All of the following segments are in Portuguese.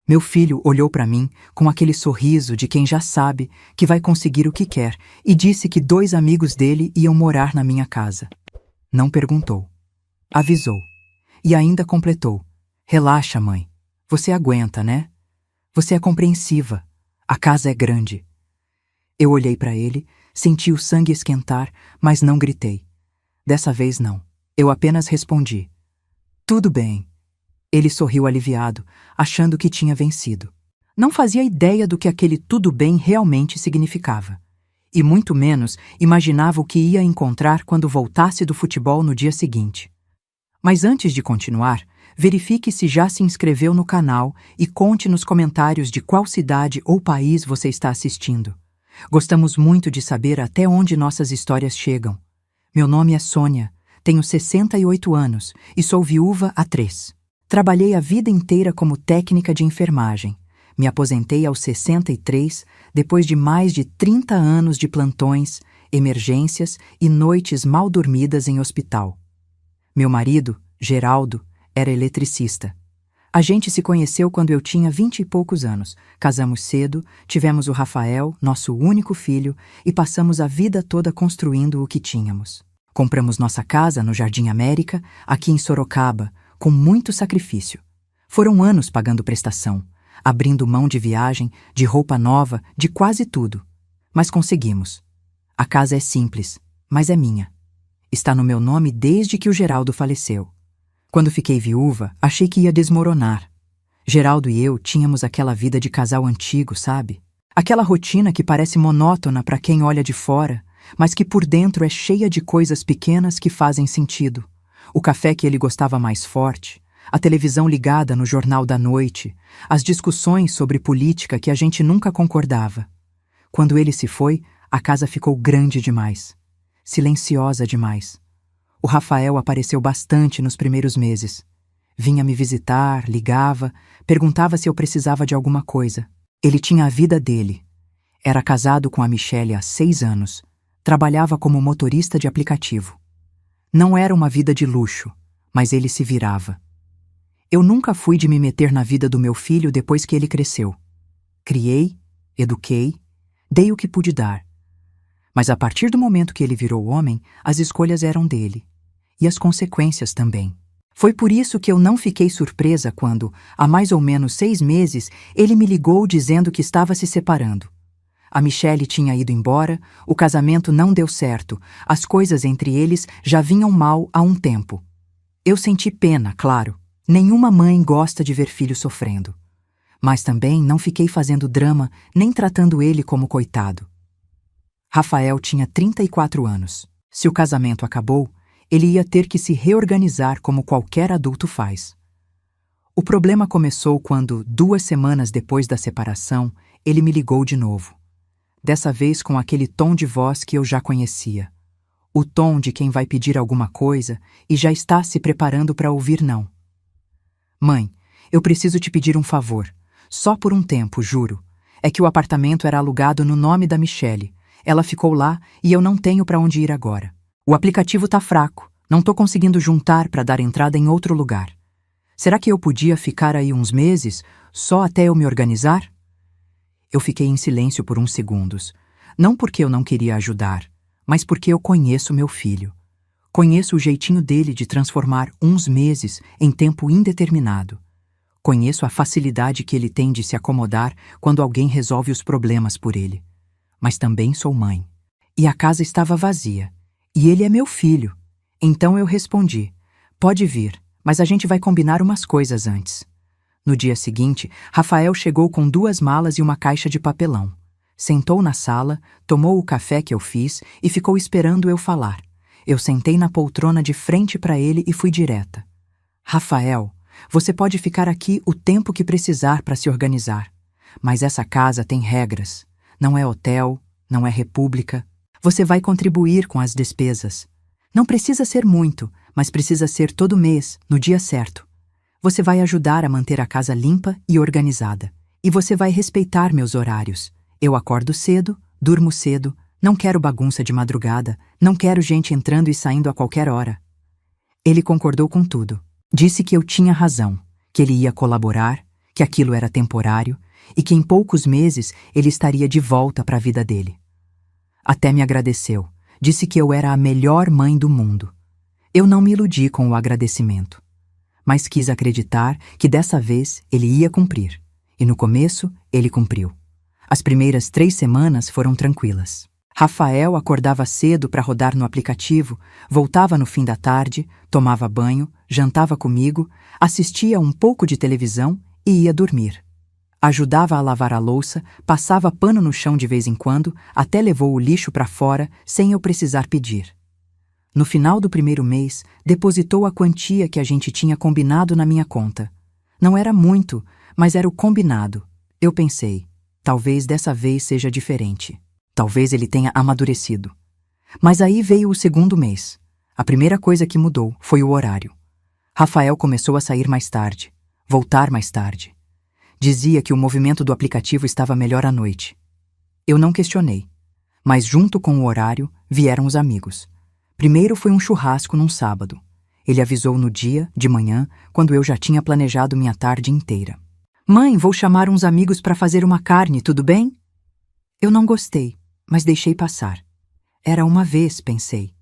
Meu filho olhou para mim com aquele sorriso de quem já sabe que vai conseguir o que quer e disse que 2 amigos dele iam morar na minha casa. Não perguntou. Avisou. E ainda completou. Relaxa, mãe. Você aguenta, né? Você é compreensiva. A casa é grande. Eu olhei para ele, senti o sangue esquentar, mas não gritei. Dessa vez não. Eu apenas respondi. Tudo bem. Ele sorriu aliviado, achando que tinha vencido. Não fazia ideia do que aquele tudo bem realmente significava. E muito menos imaginava o que ia encontrar quando voltasse do futebol no dia seguinte. Mas antes de continuar, verifique se já se inscreveu no canal e conte nos comentários de qual cidade ou país você está assistindo. Gostamos muito de saber até onde nossas histórias chegam. Meu nome é Sônia, tenho 68 anos e sou viúva há 3. Trabalhei a vida inteira como técnica de enfermagem. Me aposentei aos 63, depois de mais de 30 anos de plantões, emergências e noites mal dormidas em hospital. Meu marido, Geraldo, era eletricista. A gente se conheceu quando eu tinha 20 e poucos anos. Casamos cedo, tivemos o Rafael, nosso único filho, e passamos a vida toda construindo o que tínhamos. Compramos nossa casa no Jardim América, aqui em Sorocaba, com muito sacrifício. Foram anos pagando prestação, abrindo mão de viagem, de roupa nova, de quase tudo. Mas conseguimos. A casa é simples, mas é minha. Está no meu nome desde que o Geraldo faleceu. Quando fiquei viúva, achei que ia desmoronar. Geraldo e eu tínhamos aquela vida de casal antigo, sabe? Aquela rotina que parece monótona para quem olha de fora, mas que por dentro é cheia de coisas pequenas que fazem sentido. O café que ele gostava mais forte, a televisão ligada no jornal da noite, as discussões sobre política que a gente nunca concordava. Quando ele se foi, a casa ficou grande demais, silenciosa demais. O Rafael apareceu bastante nos primeiros meses. Vinha me visitar, ligava, perguntava se eu precisava de alguma coisa. Ele tinha a vida dele. Era casado com a Michele há 6 anos. Trabalhava como motorista de aplicativo. Não era uma vida de luxo, mas ele se virava. Eu nunca fui de me meter na vida do meu filho depois que ele cresceu. Criei, eduquei, dei o que pude dar. Mas a partir do momento que ele virou homem, as escolhas eram dele. E as consequências também. Foi por isso que eu não fiquei surpresa quando, há mais ou menos 6 meses, ele me ligou dizendo que estava se separando. A Michele tinha ido embora, o casamento não deu certo, as coisas entre eles já vinham mal há um tempo. Eu senti pena, claro. Nenhuma mãe gosta de ver filho sofrendo. Mas também não fiquei fazendo drama nem tratando ele como coitado. Rafael tinha 34 anos. Se o casamento acabou, ele ia ter que se reorganizar como qualquer adulto faz. O problema começou quando, 2 semanas depois da separação, ele me ligou de novo. Dessa vez com aquele tom de voz que eu já conhecia. O tom de quem vai pedir alguma coisa e já está se preparando para ouvir não. Mãe, eu preciso te pedir um favor. Só por um tempo, juro. É que o apartamento era alugado no nome da Michele. Ela ficou lá e eu não tenho para onde ir agora. O aplicativo tá fraco. Não tô conseguindo juntar para dar entrada em outro lugar. Será que eu podia ficar aí uns meses, só até eu me organizar? Eu fiquei em silêncio por uns segundos. Não porque eu não queria ajudar, mas porque eu conheço meu filho. Conheço o jeitinho dele de transformar uns meses em tempo indeterminado. Conheço a facilidade que ele tem de se acomodar quando alguém resolve os problemas por ele. Mas também sou mãe. E a casa estava vazia. E ele é meu filho. Então eu respondi, pode vir, mas a gente vai combinar umas coisas antes. No dia seguinte, Rafael chegou com 2 malas e uma caixa de papelão. Sentou na sala, tomou o café que eu fiz e ficou esperando eu falar. Eu sentei na poltrona de frente para ele e fui direta. Rafael, você pode ficar aqui o tempo que precisar para se organizar. Mas essa casa tem regras. Não é hotel, não é república. Você vai contribuir com as despesas. Não precisa ser muito, mas precisa ser todo mês, no dia certo. Você vai ajudar a manter a casa limpa e organizada. E você vai respeitar meus horários. Eu acordo cedo, durmo cedo, não quero bagunça de madrugada, não quero gente entrando e saindo a qualquer hora. Ele concordou com tudo. Disse que eu tinha razão, que ele ia colaborar, que aquilo era temporário e que em poucos meses ele estaria de volta para a vida dele. Até me agradeceu, disse que eu era a melhor mãe do mundo. Eu não me iludi com o agradecimento, mas quis acreditar que dessa vez ele ia cumprir. E no começo, ele cumpriu. As primeiras 3 semanas foram tranquilas. Rafael acordava cedo para rodar no aplicativo, voltava no fim da tarde, tomava banho, jantava comigo, assistia um pouco de televisão e ia dormir. Ajudava a lavar a louça, passava pano no chão de vez em quando, até levou o lixo para fora sem eu precisar pedir. No final do primeiro mês, depositou a quantia que a gente tinha combinado na minha conta. Não era muito, mas era o combinado. Eu pensei, talvez dessa vez seja diferente. Talvez ele tenha amadurecido. Mas aí veio o segundo mês. A primeira coisa que mudou foi o horário. Rafael começou a sair mais tarde, voltar mais tarde. Dizia que o movimento do aplicativo estava melhor à noite. Eu não questionei, mas junto com o horário vieram os amigos. Primeiro foi um churrasco num sábado. Ele avisou no dia, de manhã, quando eu já tinha planejado minha tarde inteira. Mãe, vou chamar uns amigos para fazer uma carne, tudo bem? Eu não gostei, mas deixei passar. Era uma vez, pensei.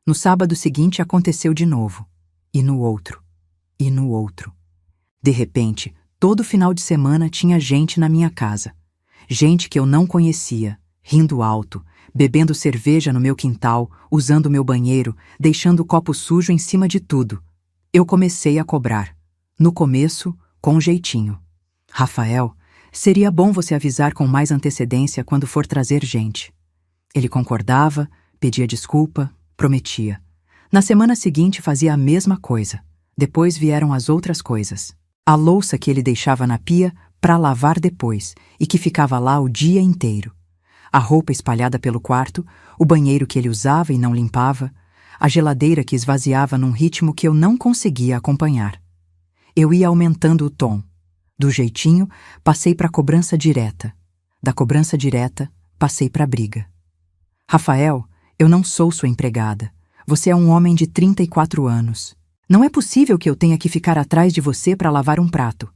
No sábado seguinte aconteceu de novo. E no outro. E no outro. De repente, todo final de semana tinha gente na minha casa. Gente que eu não conhecia, rindo alto, bebendo cerveja no meu quintal, usando meu banheiro, deixando o copo sujo em cima de tudo. Eu comecei a cobrar. No começo, com jeitinho. Rafael, seria bom você avisar com mais antecedência quando for trazer gente. Ele concordava, pedia desculpa, prometia. Na semana seguinte fazia a mesma coisa. Depois vieram as outras coisas. A louça que ele deixava na pia para lavar depois e que ficava lá o dia inteiro. A roupa espalhada pelo quarto, o banheiro que ele usava e não limpava, a geladeira que esvaziava num ritmo que eu não conseguia acompanhar. Eu ia aumentando o tom. Do jeitinho, passei para a cobrança direta. Da cobrança direta, passei para a briga. Rafael, eu não sou sua empregada. Você é um homem de 34 anos. Não é possível que eu tenha que ficar atrás de você para lavar um prato.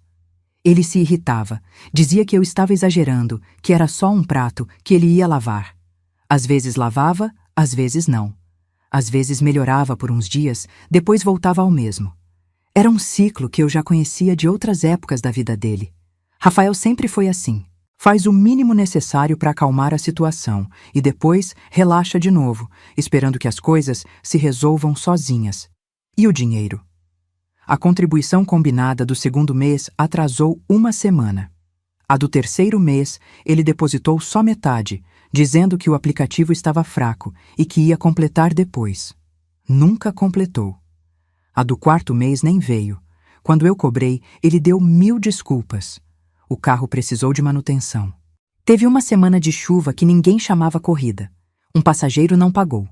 Ele se irritava, dizia que eu estava exagerando, que era só um prato, que ele ia lavar. Às vezes lavava, às vezes não. Às vezes melhorava por uns dias, depois voltava ao mesmo. Era um ciclo que eu já conhecia de outras épocas da vida dele. Rafael sempre foi assim. Faz o mínimo necessário para acalmar a situação e depois relaxa de novo, esperando que as coisas se resolvam sozinhas. E o dinheiro? A contribuição combinada do segundo mês atrasou 1 semana. A do terceiro mês, ele depositou só metade, dizendo que o aplicativo estava fraco e que ia completar depois. Nunca completou. A do quarto mês nem veio. Quando eu cobrei, ele deu 1000 desculpas. O carro precisou de manutenção. Teve uma semana de chuva que ninguém chamava corrida. Um passageiro não pagou.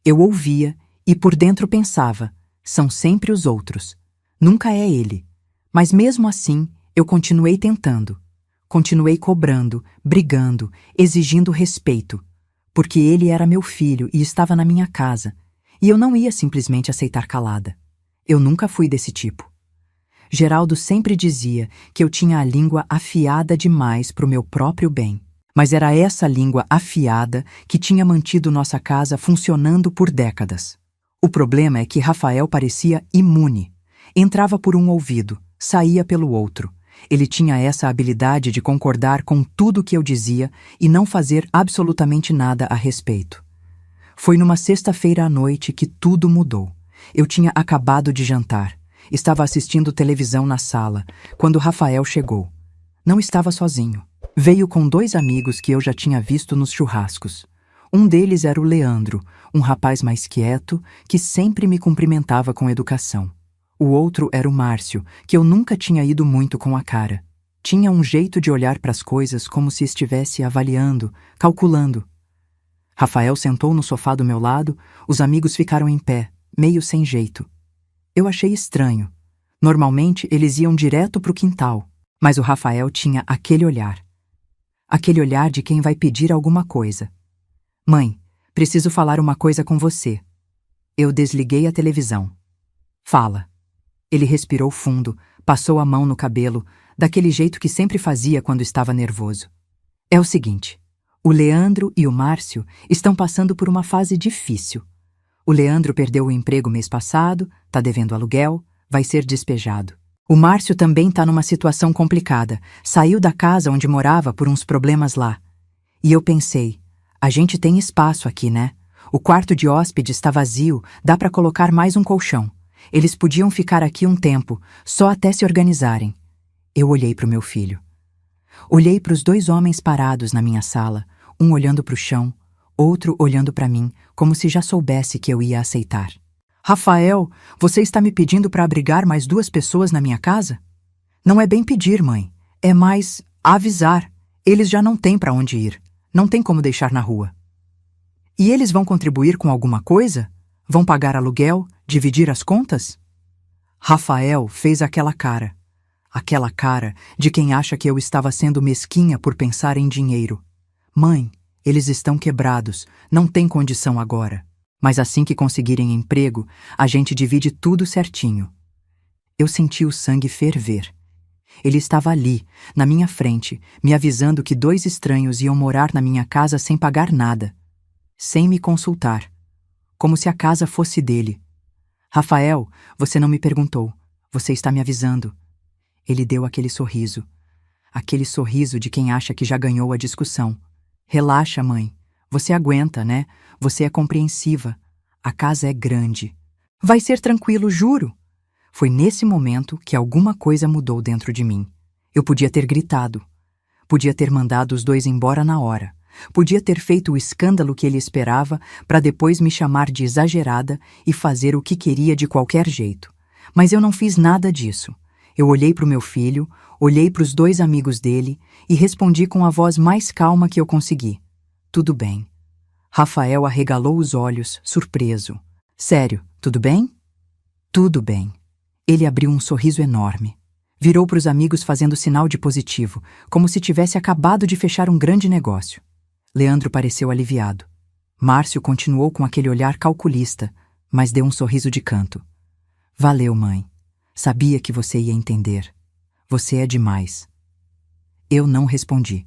Eu ouvia e por dentro pensava, são sempre os outros. Nunca é ele. Mas mesmo assim, eu continuei tentando. Continuei cobrando, brigando, exigindo respeito. Porque ele era meu filho e estava na minha casa. E eu não ia simplesmente aceitar calada. Eu nunca fui desse tipo. Geraldo sempre dizia que eu tinha a língua afiada demais para o meu próprio bem. Mas era essa língua afiada que tinha mantido nossa casa funcionando por décadas. O problema é que Rafael parecia imune. Entrava por um ouvido, saía pelo outro. Ele tinha essa habilidade de concordar com tudo que eu dizia e não fazer absolutamente nada a respeito. Foi numa sexta-feira à noite que tudo mudou. Eu tinha acabado de jantar. Estava assistindo televisão na sala, quando Rafael chegou. Não estava sozinho. Veio com 2 amigos que eu já tinha visto nos churrascos. Um deles era o Leandro, um rapaz mais quieto, que sempre me cumprimentava com educação. O outro era o Márcio, que eu nunca tinha ido muito com a cara. Tinha um jeito de olhar para as coisas como se estivesse avaliando, calculando. Rafael sentou no sofá do meu lado, os amigos ficaram em pé, meio sem jeito. Eu achei estranho. Normalmente eles iam direto para o quintal, mas o Rafael tinha aquele olhar. Aquele olhar de quem vai pedir alguma coisa. Mãe, preciso falar uma coisa com você. Eu desliguei a televisão. Fala. Ele respirou fundo, passou a mão no cabelo, daquele jeito que sempre fazia quando estava nervoso. É o seguinte: o Leandro e o Márcio estão passando por uma fase difícil. O Leandro perdeu o emprego mês passado, tá devendo aluguel, vai ser despejado. O Márcio também tá numa situação complicada, saiu da casa onde morava por uns problemas lá. E eu pensei, a gente tem espaço aqui, né? O quarto de hóspedes está vazio, dá para colocar mais um colchão. Eles podiam ficar aqui um tempo, só até se organizarem. Eu olhei para o meu filho. Olhei para os dois homens parados na minha sala, um olhando para o chão, outro olhando para mim, como se já soubesse que eu ia aceitar. Rafael, você está me pedindo para abrigar mais 2 pessoas na minha casa? Não é bem pedir, mãe. É mais avisar. Eles já não têm para onde ir. Não tem como deixar na rua. E eles vão contribuir com alguma coisa? Vão pagar aluguel? Dividir as contas? Rafael fez aquela cara de quem acha que eu estava sendo mesquinha por pensar em dinheiro. Mãe, eles estão quebrados, não tem condição agora. Mas assim que conseguirem emprego, a gente divide tudo certinho. Eu senti o sangue ferver. Ele estava ali, na minha frente, me avisando que 2 estranhos iam morar na minha casa sem pagar nada, sem me consultar, como se a casa fosse dele. Rafael, você não me perguntou, você está me avisando. Ele deu aquele sorriso de quem acha que já ganhou a discussão. Relaxa, mãe, você aguenta, né? Você é compreensiva. A casa é grande. Vai ser tranquilo, juro. Foi nesse momento que alguma coisa mudou dentro de mim. Eu podia ter gritado. Podia ter mandado os 2 embora na hora. Podia ter feito o escândalo que ele esperava para depois me chamar de exagerada e fazer o que queria de qualquer jeito. Mas eu não fiz nada disso. Eu olhei para o meu filho, olhei para os 2 amigos dele e respondi com a voz mais calma que eu consegui. Tudo bem. Rafael arregalou os olhos, surpreso. Sério, tudo bem? Tudo bem. Ele abriu um sorriso enorme. Virou para os amigos fazendo sinal de positivo, como se tivesse acabado de fechar um grande negócio. Leandro pareceu aliviado. Márcio continuou com aquele olhar calculista, mas deu um sorriso de canto. Valeu, mãe. Sabia que você ia entender. Você é demais. Eu não respondi.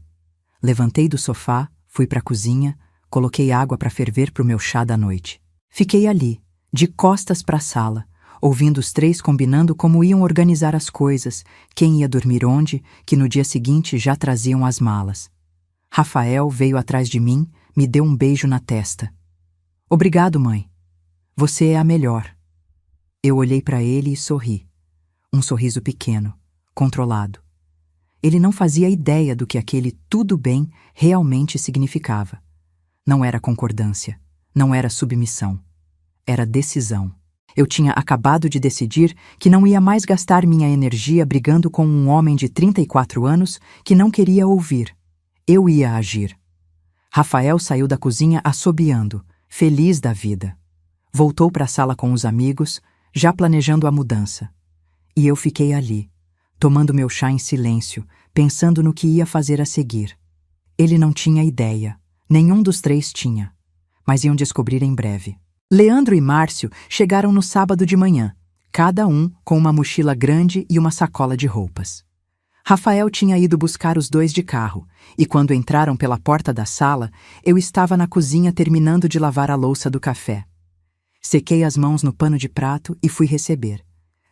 Levantei do sofá, fui para a cozinha, coloquei água para ferver para o meu chá da noite. Fiquei ali, de costas para a sala, ouvindo os 3 combinando como iam organizar as coisas, quem ia dormir onde, que no dia seguinte já traziam as malas. Rafael veio atrás de mim, me deu um beijo na testa. Obrigado, mãe. Você é a melhor. Eu olhei para ele e sorri. Um sorriso pequeno, controlado. Ele não fazia ideia do que aquele tudo bem realmente significava. Não era concordância, não era submissão. Era decisão. Eu tinha acabado de decidir que não ia mais gastar minha energia brigando com um homem de 34 anos que não queria ouvir. Eu ia agir. Rafael saiu da cozinha assobiando, feliz da vida. Voltou para a sala com os amigos, já planejando a mudança. E eu fiquei ali, tomando meu chá em silêncio, pensando no que ia fazer a seguir. Ele não tinha ideia, nenhum dos 3 tinha, mas iam descobrir em breve. Leandro e Márcio chegaram no sábado de manhã, cada um com uma mochila grande e uma sacola de roupas. Rafael tinha ido buscar os 2 de carro, e quando entraram pela porta da sala, eu estava na cozinha terminando de lavar a louça do café. Sequei as mãos no pano de prato e fui receber.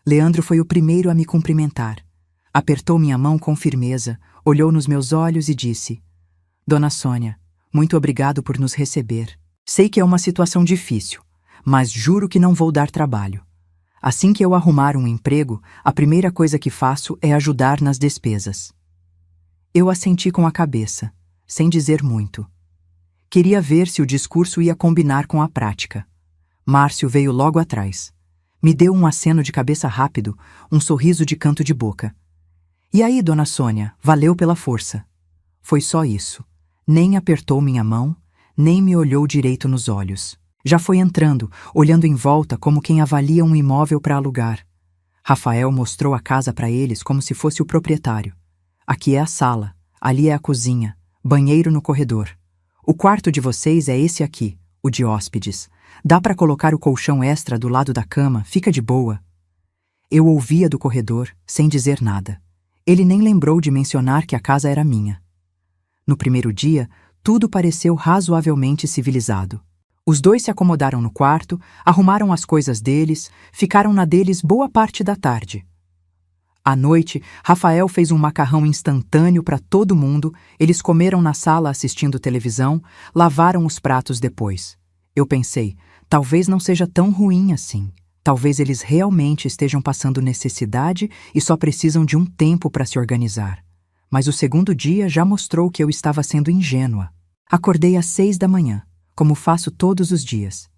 Leandro foi o primeiro a me cumprimentar. Apertou minha mão com firmeza, olhou nos meus olhos e disse: Dona Sônia, muito obrigado por nos receber. Sei que é uma situação difícil, mas juro que não vou dar trabalho. Assim que eu arrumar um emprego, a primeira coisa que faço é ajudar nas despesas. Eu assenti com a cabeça, sem dizer muito. Queria ver se o discurso ia combinar com a prática. Márcio veio logo atrás. Me deu um aceno de cabeça rápido, um sorriso de canto de boca. E aí, Dona Sônia, valeu pela força. Foi só isso. Nem apertou minha mão, nem me olhou direito nos olhos. Já foi entrando, olhando em volta como quem avalia um imóvel para alugar. Rafael mostrou a casa para eles como se fosse o proprietário. Aqui é a sala, ali é a cozinha, banheiro no corredor. O quarto de vocês é esse aqui, o de hóspedes. Dá para colocar o colchão extra do lado da cama, fica de boa. Eu ouvia do corredor, sem dizer nada. Ele nem lembrou de mencionar que a casa era minha. No primeiro dia, tudo pareceu razoavelmente civilizado. Os dois se acomodaram no quarto, arrumaram as coisas deles, ficaram na deles boa parte da tarde. À noite, Rafael fez um macarrão instantâneo para todo mundo, eles comeram na sala assistindo televisão, lavaram os pratos depois. Eu pensei, talvez não seja tão ruim assim. Talvez eles realmente estejam passando necessidade e só precisam de um tempo para se organizar. Mas o segundo dia já mostrou que eu estava sendo ingênua. Acordei às 6 da manhã, como faço todos os dias.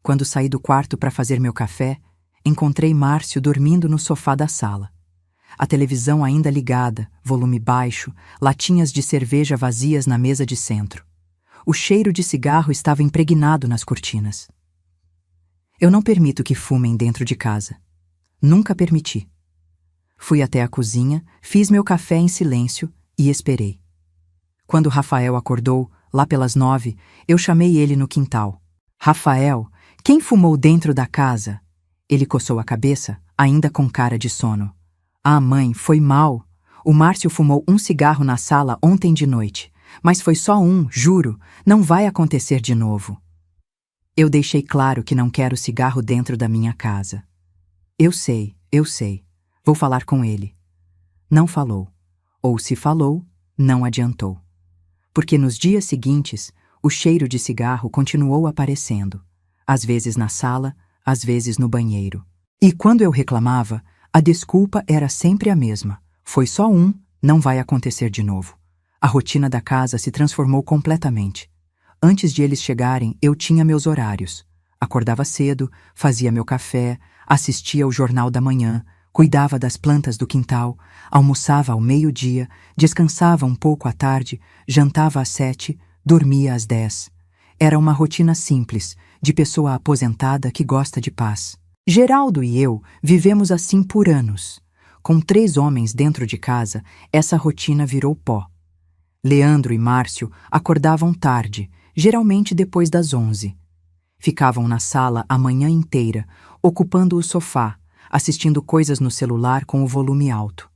Quando saí do quarto para fazer meu café, encontrei Márcio dormindo no sofá da sala. A televisão ainda ligada, volume baixo, latinhas de cerveja vazias na mesa de centro. O cheiro de cigarro estava impregnado nas cortinas. Eu não permito que fumem dentro de casa. Nunca permiti. Fui até a cozinha, fiz meu café em silêncio e esperei. Quando Rafael acordou, lá pelas 9, eu chamei ele no quintal. Rafael, quem fumou dentro da casa? Ele coçou a cabeça, ainda com cara de sono. Ah, mãe, foi mal. O Márcio fumou um cigarro na sala ontem de noite. Mas foi só um, juro. Não vai acontecer de novo. Eu deixei claro que não quero cigarro dentro da minha casa. Eu sei. Vou falar com ele. Não falou. Ou se falou, não adiantou. Porque nos dias seguintes, o cheiro de cigarro continuou aparecendo. Às vezes na sala, às vezes no banheiro. E quando eu reclamava, a desculpa era sempre a mesma. Foi só um, não vai acontecer de novo. A rotina da casa se transformou completamente. Antes de eles chegarem, eu tinha meus horários. Acordava cedo, fazia meu café, assistia ao Jornal da Manhã, cuidava das plantas do quintal, almoçava ao meio-dia, descansava um pouco à tarde, jantava às 7, dormia às 10. Era uma rotina simples, de pessoa aposentada que gosta de paz. Geraldo e eu vivemos assim por anos. Com 3 homens dentro de casa, essa rotina virou pó. Leandro e Márcio acordavam tarde, geralmente depois das 11. Ficavam na sala a manhã inteira, ocupando o sofá, assistindo coisas no celular com o volume alto.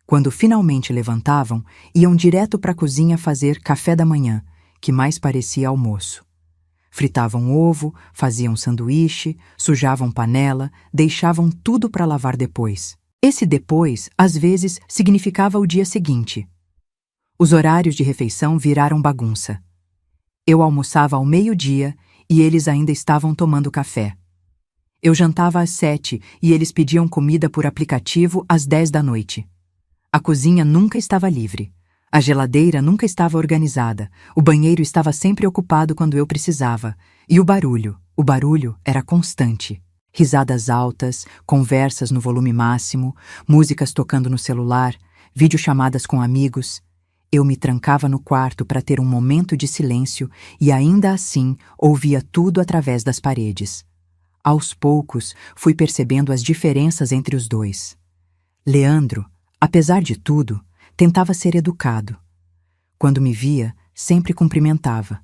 Quando finalmente levantavam, iam direto para a cozinha fazer café da manhã, que mais parecia almoço. Fritavam ovo, faziam sanduíche, sujavam panela, deixavam tudo para lavar depois. Esse depois, às vezes, significava o dia seguinte. Os horários de refeição viraram bagunça. Eu almoçava ao meio-dia e eles ainda estavam tomando café. Eu jantava às 7 e eles pediam comida por aplicativo às 10 da noite. A cozinha nunca estava livre. A geladeira nunca estava organizada, o banheiro estava sempre ocupado quando eu precisava, e o barulho era constante. Risadas altas, conversas no volume máximo, músicas tocando no celular, videochamadas com amigos. Eu me trancava no quarto para ter um momento de silêncio e ainda assim ouvia tudo através das paredes. Aos poucos, fui percebendo as diferenças entre os dois. Leandro, apesar de tudo, tentava ser educado. Quando me via, sempre cumprimentava.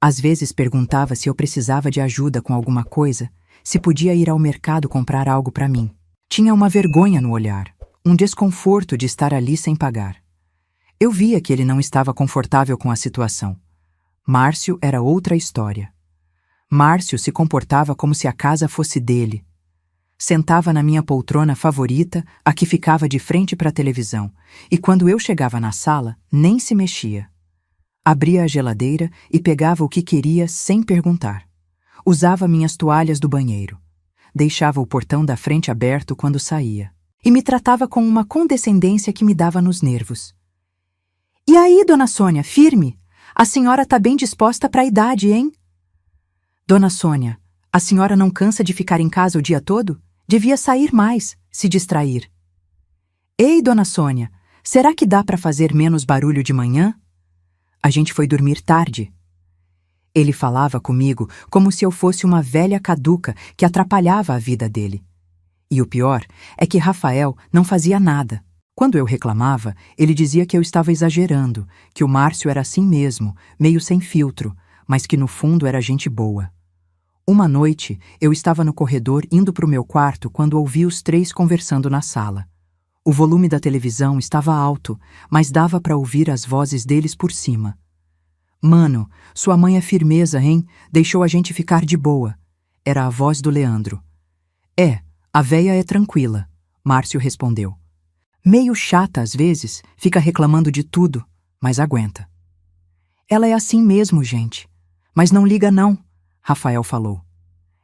Às vezes perguntava se eu precisava de ajuda com alguma coisa, se podia ir ao mercado comprar algo para mim. Tinha uma vergonha no olhar, um desconforto de estar ali sem pagar. Eu via que ele não estava confortável com a situação. Márcio era outra história. Márcio se comportava como se a casa fosse dele. Sentava na minha poltrona favorita, a que ficava de frente para a televisão, e quando eu chegava na sala, nem se mexia. Abria a geladeira e pegava o que queria sem perguntar. Usava minhas toalhas do banheiro. Deixava o portão da frente aberto quando saía. E me tratava com uma condescendência que me dava nos nervos. E aí, dona Sônia, firme? A senhora tá bem disposta para a idade, hein? Dona Sônia, a senhora não cansa de ficar em casa o dia todo? Devia sair mais, se distrair. Ei, dona Sônia, será que dá para fazer menos barulho de manhã? A gente foi dormir tarde. Ele falava comigo como se eu fosse uma velha caduca que atrapalhava a vida dele. E o pior é que Rafael não fazia nada. Quando eu reclamava, ele dizia que eu estava exagerando, que o Márcio era assim mesmo, meio sem filtro, mas que no fundo era gente boa. Uma noite, eu estava no corredor indo para o meu quarto quando ouvi os 3 conversando na sala. O volume da televisão estava alto, mas dava para ouvir as vozes deles por cima. Mano, sua mãe é firmeza, hein? Deixou a gente ficar de boa. Era a voz do Leandro. É, a véia é tranquila, Márcio respondeu. Meio chata às vezes, fica reclamando de tudo, mas aguenta. Ela é assim mesmo, gente. Mas não liga não, Rafael falou.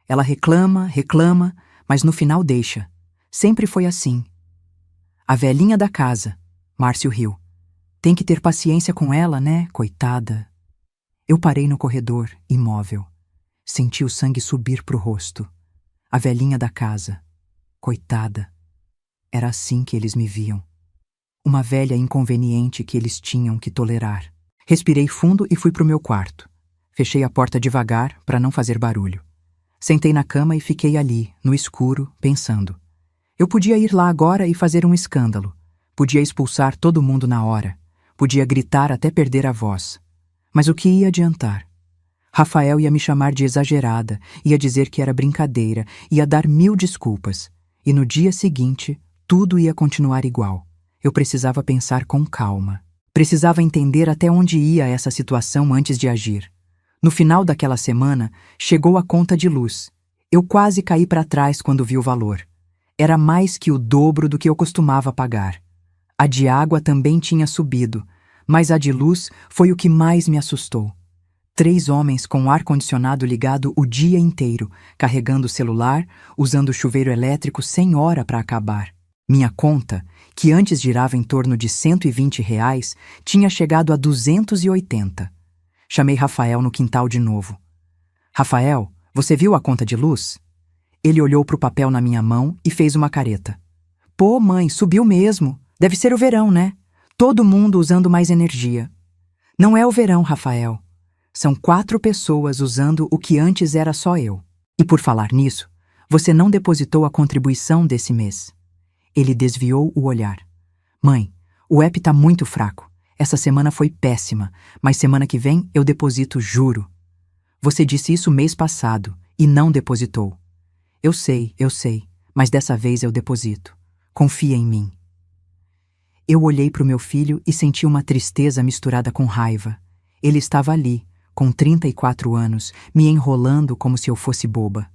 Ela reclama, reclama, mas no final deixa. Sempre foi assim. A velhinha da casa, Márcio riu. Tem que ter paciência com ela, né, coitada. Eu parei no corredor, imóvel. Senti o sangue subir pro rosto. A velhinha da casa. Coitada. Era assim que eles me viam. Uma velha inconveniente que eles tinham que tolerar. Respirei fundo e fui pro meu quarto. Fechei a porta devagar para não fazer barulho. Sentei na cama e fiquei ali, no escuro, pensando. Eu podia ir lá agora e fazer um escândalo. Podia expulsar todo mundo na hora. Podia gritar até perder a voz. Mas o que ia adiantar? Rafael ia me chamar de exagerada, ia dizer que era brincadeira, ia dar 1000 desculpas. E no dia seguinte, tudo ia continuar igual. Eu precisava pensar com calma. Precisava entender até onde ia essa situação antes de agir. No final daquela semana, chegou a conta de luz. Eu quase caí para trás quando vi o valor. Era mais que o dobro do que eu costumava pagar. A de água também tinha subido, mas a de luz foi o que mais me assustou. 3 homens com o ar-condicionado ligado o dia inteiro, carregando o celular, usando o chuveiro elétrico sem hora para acabar. Minha conta, que antes girava em torno de R$ 120, tinha chegado a 280. Chamei Rafael no quintal de novo. Rafael, você viu a conta de luz? Ele olhou para o papel na minha mão e fez uma careta. Pô, mãe, subiu mesmo. Deve ser o verão, né? Todo mundo usando mais energia. Não é o verão, Rafael. São 4 pessoas usando o que antes era só eu. E por falar nisso, você não depositou a contribuição desse mês. Ele desviou o olhar. Mãe, o app tá muito fraco. Essa semana foi péssima, mas semana que vem eu deposito, juro. Você disse isso mês passado e não depositou. Eu sei, mas dessa vez eu deposito. Confia em mim. Eu olhei para o meu filho e senti uma tristeza misturada com raiva. Ele estava ali, com 34 anos, me enrolando como se eu fosse boba.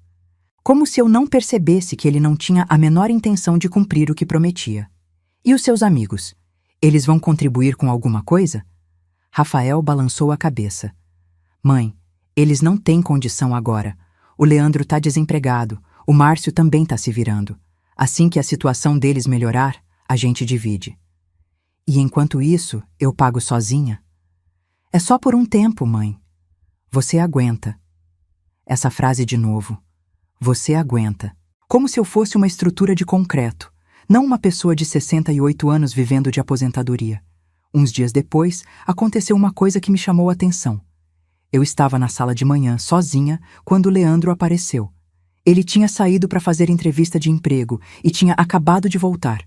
Como se eu não percebesse que ele não tinha a menor intenção de cumprir o que prometia. E os seus amigos? Eles vão contribuir com alguma coisa? Rafael balançou a cabeça. Mãe, eles não têm condição agora. O Leandro tá desempregado, o Márcio também tá se virando. Assim que a situação deles melhorar, a gente divide. E enquanto isso, eu pago sozinha? É só por um tempo, mãe. Você aguenta. Essa frase de novo. Você aguenta. Como se eu fosse uma estrutura de concreto, não uma pessoa de 68 anos vivendo de aposentadoria. Uns dias depois, aconteceu uma coisa que me chamou a atenção. Eu estava na sala de manhã, sozinha, quando o Leandro apareceu. Ele tinha saído para fazer entrevista de emprego e tinha acabado de voltar.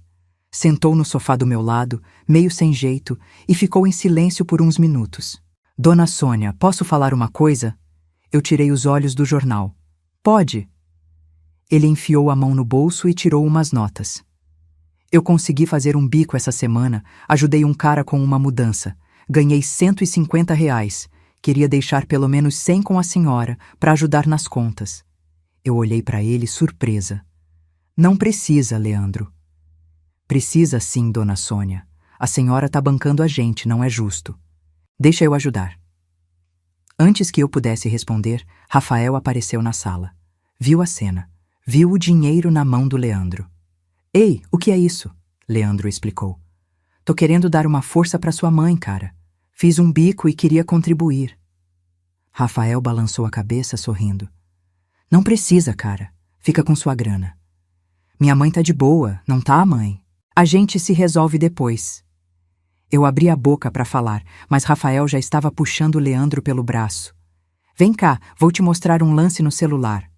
Sentou no sofá do meu lado, meio sem jeito, e ficou em silêncio por uns minutos. Dona Sônia, posso falar uma coisa? Eu tirei os olhos do jornal. Pode. Ele enfiou a mão no bolso e tirou umas notas. Eu consegui fazer um bico essa semana, ajudei um cara com uma mudança. Ganhei R$ 150. Queria deixar pelo menos 100 com a senhora, para ajudar nas contas. Eu olhei para ele surpresa. Não precisa, Leandro. Precisa sim, dona Sônia. A senhora tá bancando a gente, não é justo. Deixa eu ajudar. Antes que eu pudesse responder, Rafael apareceu na sala. Viu a cena. Viu o dinheiro na mão do Leandro. Ei, o que é isso? Leandro explicou. Tô querendo dar uma força para sua mãe, cara. Fiz um bico e queria contribuir. Rafael balançou a cabeça, sorrindo. Não precisa, cara. Fica com sua grana. Minha mãe tá de boa, não tá, mãe? A gente se resolve depois. Eu abri a boca para falar, mas Rafael já estava puxando o Leandro pelo braço. Vem cá, vou te mostrar um lance no celular.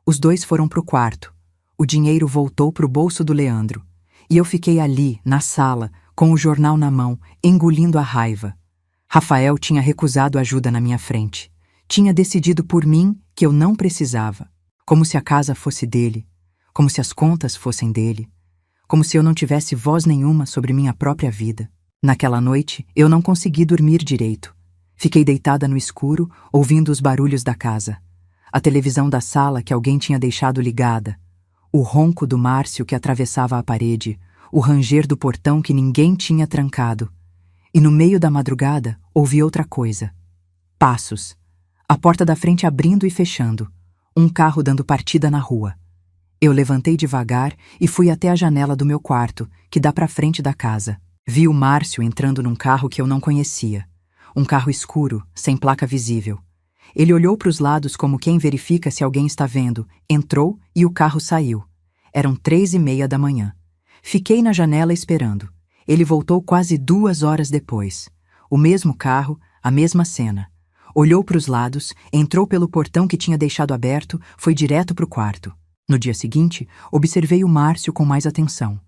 Os dois foram pro quarto. O dinheiro voltou pro bolso do Leandro. E eu fiquei ali, na sala, com o jornal na mão, engolindo a raiva. Rafael tinha recusado ajuda na minha frente. Tinha decidido por mim que eu não precisava. Como se a casa fosse dele. Como se as contas fossem dele. como se eu não tivesse voz nenhuma sobre minha própria vida. Naquela noite, eu não consegui dormir direito. Fiquei deitada no escuro, ouvindo os barulhos da casa. A televisão da sala que alguém tinha deixado ligada. O ronco do Márcio que atravessava a parede. O ranger do portão que ninguém tinha trancado. E no meio da madrugada, ouvi outra coisa. Passos. A porta da frente abrindo e fechando. Um carro dando partida na rua. Eu levantei devagar e fui até a janela do meu quarto, que dá para frente da casa. Vi o Márcio entrando num carro que eu não conhecia. Um carro escuro, sem placa visível. Ele olhou para os lados como quem verifica se alguém está vendo, entrou e o carro saiu. Eram 3:30 da manhã. Fiquei na janela esperando. Ele voltou quase 2 horas depois. O mesmo carro, a mesma cena. Olhou para os lados, entrou pelo portão que tinha deixado aberto, foi direto para o quarto. No dia seguinte, observei o Márcio com mais atenção.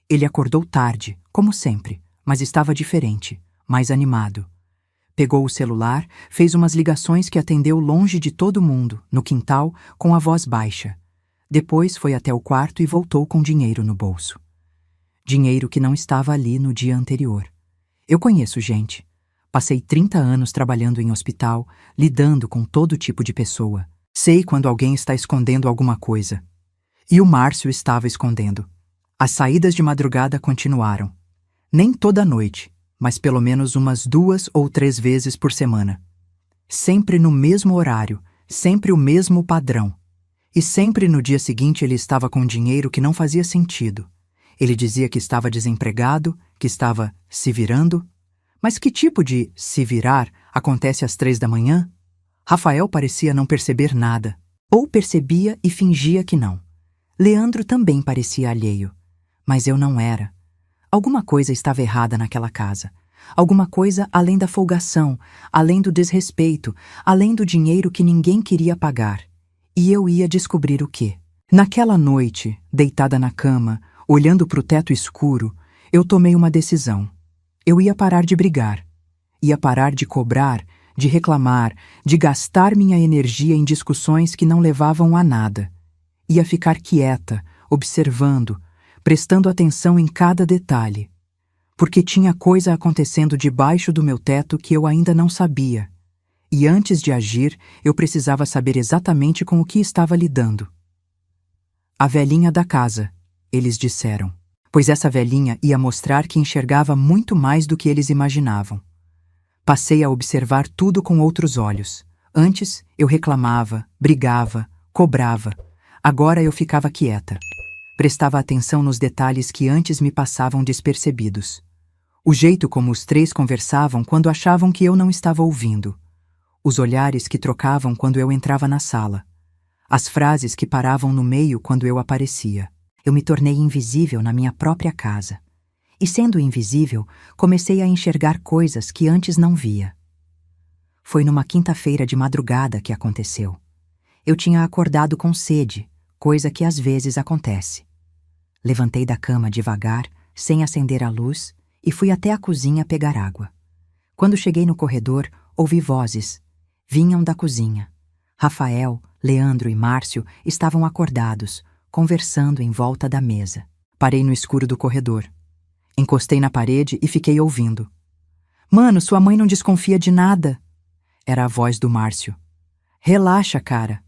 Ele acordou tarde, como sempre, mas estava diferente, mais animado. Pegou o celular, fez umas ligações que atendeu longe de todo mundo, no quintal, com a voz baixa. Depois foi até o quarto e voltou com dinheiro no bolso. Dinheiro que não estava ali no dia anterior. Eu conheço gente. Passei 30 anos trabalhando em hospital, lidando com todo tipo de pessoa. Sei quando alguém está escondendo alguma coisa. E o Márcio estava escondendo. As saídas de madrugada continuaram. Nem toda noite, mas pelo menos umas 2 ou 3 vezes por semana. Sempre no mesmo horário, sempre o mesmo padrão. E sempre no dia seguinte ele estava com dinheiro que não fazia sentido. Ele dizia que estava desempregado, que estava se virando. Mas que tipo de se virar acontece às 3 da manhã? Rafael parecia não perceber nada. Ou percebia e fingia que não. Leandro também parecia alheio. Mas eu não era. Alguma coisa estava errada naquela casa. Alguma coisa além da folgação, além do desrespeito, além do dinheiro que ninguém queria pagar. E eu ia descobrir o quê? Naquela noite, deitada na cama, olhando para o teto escuro, eu tomei uma decisão. Eu ia parar de brigar. Ia parar de cobrar, de reclamar, de gastar minha energia em discussões que não levavam a nada. Ia ficar quieta, observando, prestando atenção em cada detalhe. Porque tinha coisa acontecendo debaixo do meu teto que eu ainda não sabia. E antes de agir, eu precisava saber exatamente com o que estava lidando. A velhinha da casa, eles disseram. Pois essa velhinha ia mostrar que enxergava muito mais do que eles imaginavam. Passei a observar tudo com outros olhos. Antes, eu reclamava, brigava, cobrava. Agora eu ficava quieta. Prestava atenção nos detalhes que antes me passavam despercebidos. O jeito como os 3 conversavam quando achavam que eu não estava ouvindo. Os olhares que trocavam quando eu entrava na sala. As frases que paravam no meio quando eu aparecia. Eu me tornei invisível na minha própria casa. E sendo invisível, comecei a enxergar coisas que antes não via. Foi numa quinta-feira de madrugada que aconteceu. Eu tinha acordado com sede, coisa que às vezes acontece. Levantei da cama devagar, sem acender a luz, e fui até a cozinha pegar água. Quando cheguei no corredor, ouvi vozes. Vinham da cozinha. Rafael, Leandro e Márcio estavam acordados, conversando em volta da mesa. Parei no escuro do corredor. Encostei na parede e fiquei ouvindo. "Mano, sua mãe não desconfia de nada." Era a voz do Márcio. "Relaxa, cara.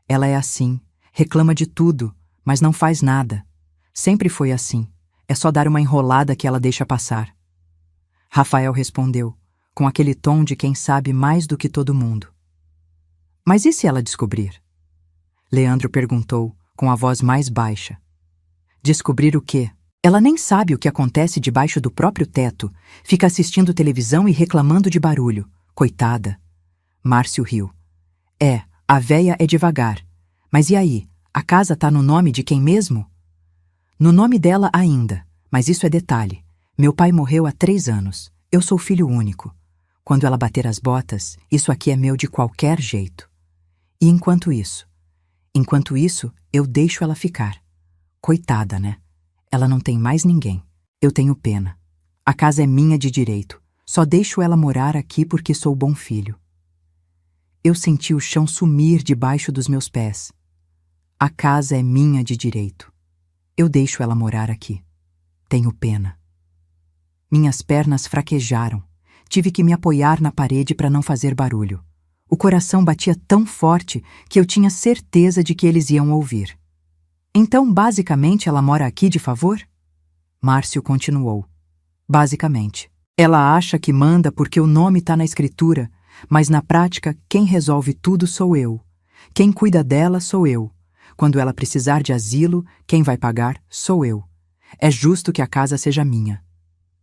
Ela é assim, reclama de tudo, mas não faz nada. Sempre foi assim. É só dar uma enrolada que ela deixa passar." Rafael respondeu, com aquele tom de quem sabe mais do que todo mundo. "Mas e se ela descobrir?" Leandro perguntou, com a voz mais baixa. "Descobrir o quê? Ela nem sabe o que acontece debaixo do próprio teto, fica assistindo televisão e reclamando de barulho. Coitada." Márcio riu. A véia é devagar. Mas e aí, a casa tá no nome de quem mesmo?" "No nome dela ainda, mas isso é detalhe. Meu pai morreu há 3 anos. Eu sou filho único. Quando ela bater as botas, isso aqui é meu de qualquer jeito. E enquanto isso, eu deixo ela ficar. Coitada, né? Ela não tem mais ninguém. Eu tenho pena. A casa é minha de direito. Só deixo ela morar aqui porque sou bom filho." Eu senti o chão sumir debaixo dos meus pés. A casa é minha de direito. Eu deixo ela morar aqui. Tenho pena. Minhas pernas fraquejaram. Tive que me apoiar na parede para não fazer barulho. O coração batia tão forte que eu tinha certeza de que eles iam ouvir. Então, basicamente, ela mora aqui de favor? Márcio continuou. Basicamente. Ela acha que manda porque o nome está na escritura, mas na prática quem resolve tudo sou eu. Quem cuida dela sou eu. Quando ela precisar de asilo, quem vai pagar sou eu. É justo que a casa seja minha.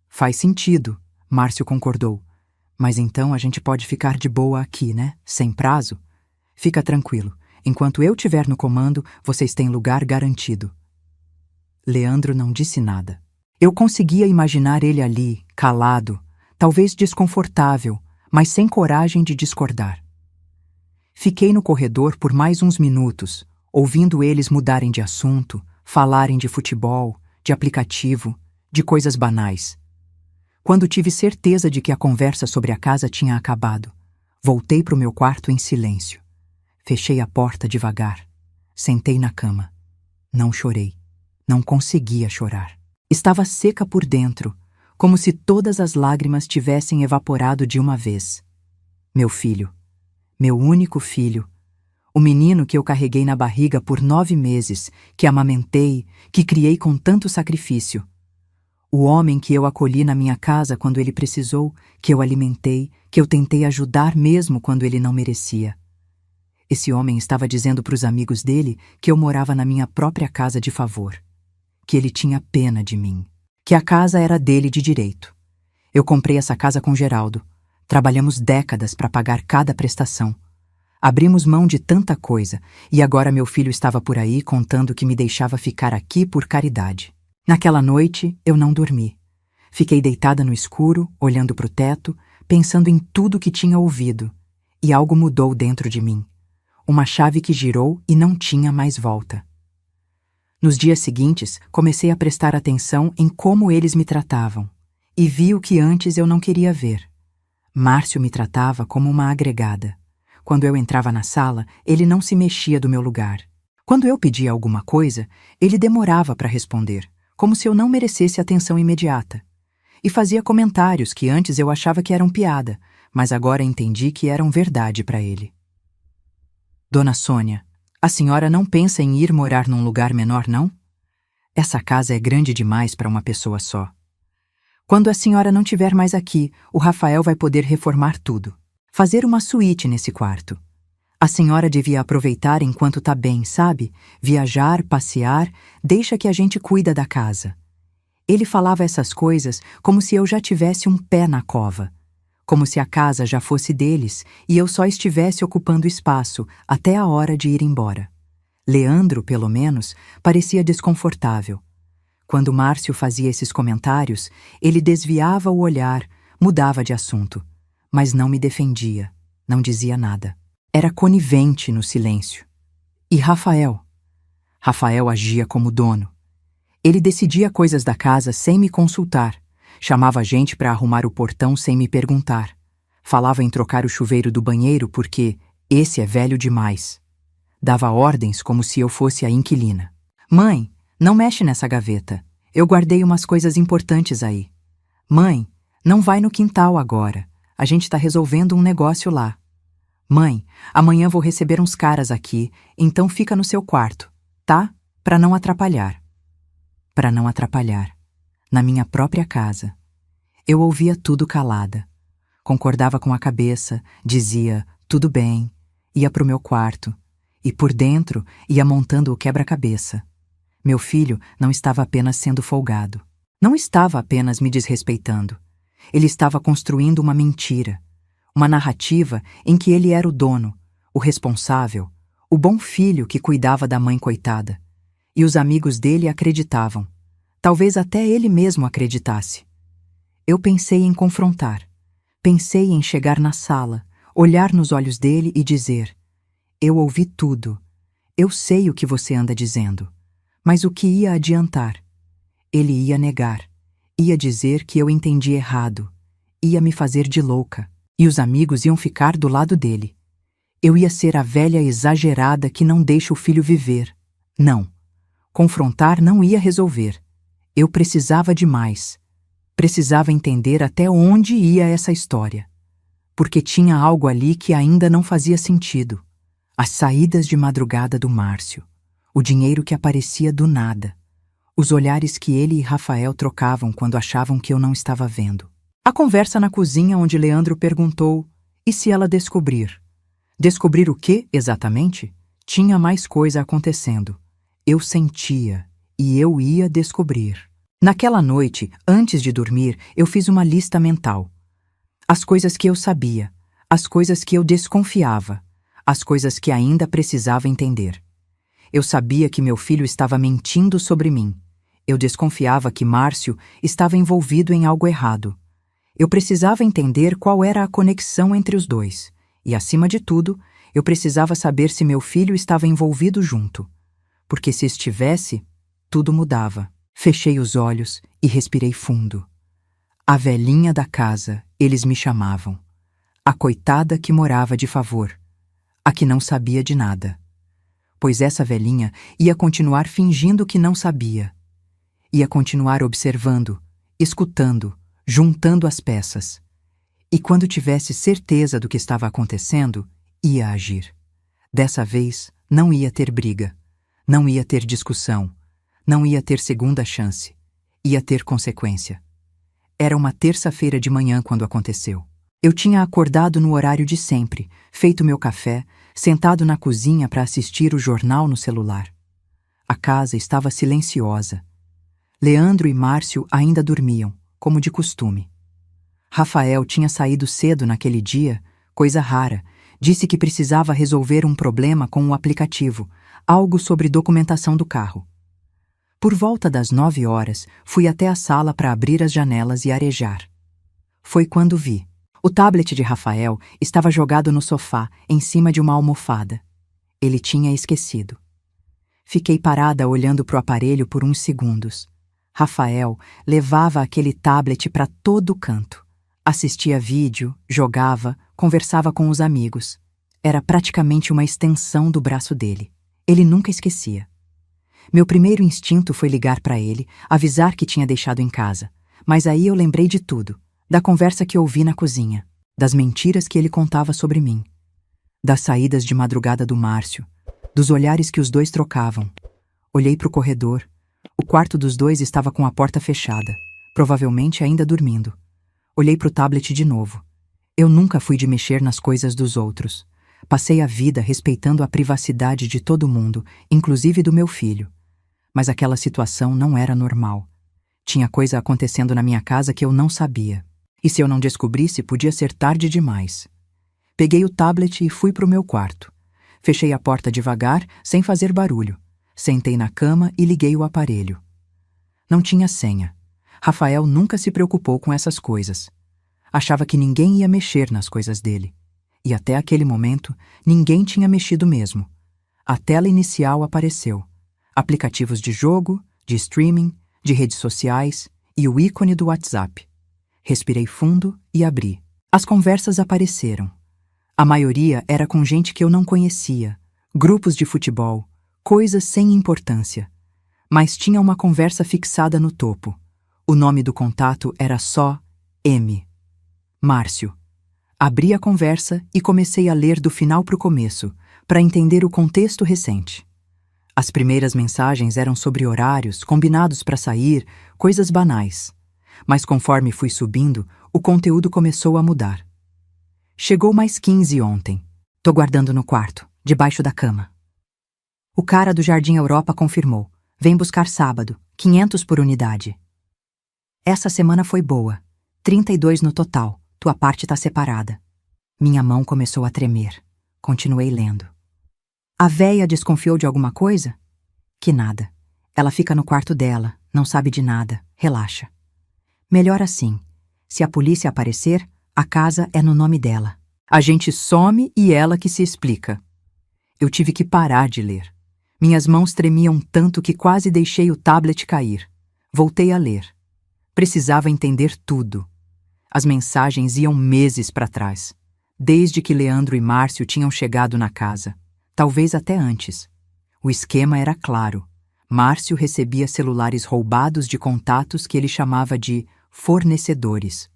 Faz sentido, Márcio concordou. Mas então a gente pode ficar de boa aqui, né? Sem prazo? Fica tranquilo. Enquanto eu estiver no comando, vocês têm lugar garantido. Leandro não disse nada. Eu conseguia imaginar ele ali, calado, talvez desconfortável, mas sem coragem de discordar. Fiquei no corredor por mais uns minutos, ouvindo eles mudarem de assunto, falarem de futebol, de aplicativo, de coisas banais. Quando tive certeza de que a conversa sobre a casa tinha acabado, voltei para o meu quarto em silêncio. Fechei a porta devagar. Sentei na cama. Não chorei. Não conseguia chorar. Estava seca por dentro, como se todas as lágrimas tivessem evaporado de uma vez. Meu filho. Meu único filho. O menino que eu carreguei na barriga por 9 meses, que amamentei, que criei com tanto sacrifício. O homem que eu acolhi na minha casa quando ele precisou, que eu alimentei, que eu tentei ajudar mesmo quando ele não merecia. Esse homem estava dizendo para os amigos dele que eu morava na minha própria casa de favor, que ele tinha pena de mim, que a casa era dele de direito. Eu comprei essa casa com Geraldo. Trabalhamos décadas para pagar cada prestação. Abrimos mão de tanta coisa e agora meu filho estava por aí contando que me deixava ficar aqui por caridade. Naquela noite, eu não dormi. Fiquei deitada no escuro, olhando para o teto, pensando em tudo que tinha ouvido. E algo mudou dentro de mim. Uma chave que girou e não tinha mais volta. Nos dias seguintes, comecei a prestar atenção em como eles me tratavam. E vi o que antes eu não queria ver. Márcio me tratava como uma agregada. Quando eu entrava na sala, ele não se mexia do meu lugar. Quando eu pedia alguma coisa, ele demorava para responder, como se eu não merecesse atenção imediata. E fazia comentários que antes eu achava que eram piada, mas agora entendi que eram verdade para ele. Dona Sônia, a senhora não pensa em ir morar num lugar menor, não? Essa casa é grande demais para uma pessoa só. Quando a senhora não estiver mais aqui, o Rafael vai poder reformar tudo. Fazer uma suíte nesse quarto. A senhora devia aproveitar enquanto tá bem, sabe? Viajar, passear, deixa que a gente cuida da casa. Ele falava essas coisas como se eu já tivesse um pé na cova. Como se a casa já fosse deles e eu só estivesse ocupando espaço até a hora de ir embora. Leandro, pelo menos, parecia desconfortável. Quando Márcio fazia esses comentários, ele desviava o olhar, mudava de assunto. Mas não me defendia, não dizia nada. Era conivente no silêncio. E Rafael? Rafael agia como dono. Ele decidia coisas da casa sem me consultar. Chamava a gente para arrumar o portão sem me perguntar. Falava em trocar o chuveiro do banheiro porque esse é velho demais. Dava ordens como se eu fosse a inquilina. Mãe, não mexe nessa gaveta. Eu guardei umas coisas importantes aí. Mãe, não vai no quintal agora. A gente está resolvendo um negócio lá. Mãe, amanhã vou receber uns caras aqui, então fica no seu quarto, tá? Para não atrapalhar. Para não atrapalhar. Na minha própria casa. Eu ouvia tudo calada. Concordava com a cabeça, dizia, tudo bem, ia pro meu quarto. E por dentro ia montando o quebra-cabeça. Meu filho não estava apenas sendo folgado. Não estava apenas me desrespeitando. Ele estava construindo uma mentira. Uma narrativa em que ele era o dono, o responsável, o bom filho que cuidava da mãe coitada. E os amigos dele acreditavam. Talvez até ele mesmo acreditasse. Eu pensei em confrontar. Pensei em chegar na sala, olhar nos olhos dele e dizer: eu ouvi tudo. Eu sei o que você anda dizendo. Mas o que ia adiantar? Ele ia negar. Ia dizer que eu entendi errado. Ia me fazer de louca. E os amigos iam ficar do lado dele. Eu ia ser a velha exagerada que não deixa o filho viver. Não. Confrontar não ia resolver. Eu precisava de mais. Precisava entender até onde ia essa história. Porque tinha algo ali que ainda não fazia sentido. As saídas de madrugada do Márcio. O dinheiro que aparecia do nada. Os olhares que ele e Rafael trocavam quando achavam que eu não estava vendo. A conversa na cozinha onde Leandro perguntou: e se ela descobrir? Descobrir o quê, exatamente? Tinha mais coisa acontecendo. Eu sentia, e eu ia descobrir. Naquela noite, antes de dormir, eu fiz uma lista mental. As coisas que eu sabia, as coisas que eu desconfiava, as coisas que ainda precisava entender. Eu sabia que meu filho estava mentindo sobre mim. Eu desconfiava que Márcio estava envolvido em algo errado. Eu precisava entender qual era a conexão entre os dois. E, acima de tudo, eu precisava saber se meu filho estava envolvido junto. Porque se estivesse, tudo mudava. Fechei os olhos e respirei fundo. A velhinha da casa, eles me chamavam. A coitada que morava de favor. A que não sabia de nada. Pois essa velhinha ia continuar fingindo que não sabia. Ia continuar observando, escutando, juntando as peças. E quando tivesse certeza do que estava acontecendo, ia agir. Dessa vez, não ia ter briga, não ia ter discussão, não ia ter segunda chance, ia ter consequência. Era uma terça-feira de manhã quando aconteceu. Eu tinha acordado no horário de sempre, feito meu café, sentado na cozinha para assistir o jornal no celular. A casa estava silenciosa. Leandro e Márcio ainda dormiam, como de costume. Rafael tinha saído cedo naquele dia, coisa rara. Disse que precisava resolver um problema com o aplicativo, algo sobre documentação do carro. Por volta das 9 horas, fui até a sala para abrir as janelas e arejar. Foi quando vi. O tablet de Rafael estava jogado no sofá, em cima de uma almofada. Ele tinha esquecido. Fiquei parada olhando para o aparelho por uns segundos. Rafael levava aquele tablet para todo canto. Assistia vídeo, jogava, conversava com os amigos. Era praticamente uma extensão do braço dele. Ele nunca esquecia. Meu primeiro instinto foi ligar para ele, avisar que tinha deixado em casa. Mas aí eu lembrei de tudo. Da conversa que ouvi na cozinha. Das mentiras que ele contava sobre mim. Das saídas de madrugada do Márcio. Dos olhares que os dois trocavam. Olhei para o corredor. O quarto dos dois estava com a porta fechada, provavelmente ainda dormindo. Olhei para o tablet de novo. Eu nunca fui de mexer nas coisas dos outros. Passei a vida respeitando a privacidade de todo mundo, inclusive do meu filho. Mas aquela situação não era normal. Tinha coisa acontecendo na minha casa que eu não sabia. E se eu não descobrisse, podia ser tarde demais. Peguei o tablet e fui para o meu quarto. Fechei a porta devagar, sem fazer barulho. Sentei na cama e liguei o aparelho. Não tinha senha. Rafael nunca se preocupou com essas coisas. Achava que ninguém ia mexer nas coisas dele. E até aquele momento, ninguém tinha mexido mesmo. A tela inicial apareceu. Aplicativos de jogo, de streaming, de redes sociais e o ícone do WhatsApp. Respirei fundo e abri. As conversas apareceram. A maioria era com gente que eu não conhecia, grupos de futebol, coisas sem importância. Mas tinha uma conversa fixada no topo. O nome do contato era só M. Márcio. Abri a conversa e comecei a ler do final para o começo, para entender o contexto recente. As primeiras mensagens eram sobre horários, combinados para sair, coisas banais. Mas conforme fui subindo, o conteúdo começou a mudar. Chegou mais 15 ontem. Tô guardando no quarto, debaixo da cama. O cara do Jardim Europa confirmou. Vem buscar sábado, 500 por unidade. Essa semana foi boa. 32 no total. Tua parte tá separada. Minha mão começou a tremer. Continuei lendo. A véia desconfiou de alguma coisa? Que nada. Ela fica no quarto dela, não sabe de nada. Relaxa. Melhor assim. Se a polícia aparecer, a casa é no nome dela. A gente some e ela que se explica. Eu tive que parar de ler. Minhas mãos tremiam tanto que quase deixei o tablet cair. Voltei a ler. Precisava entender tudo. As mensagens iam meses para trás, desde que Leandro e Márcio tinham chegado na casa, talvez até antes. O esquema era claro. Márcio recebia celulares roubados de contatos que ele chamava de fornecedores.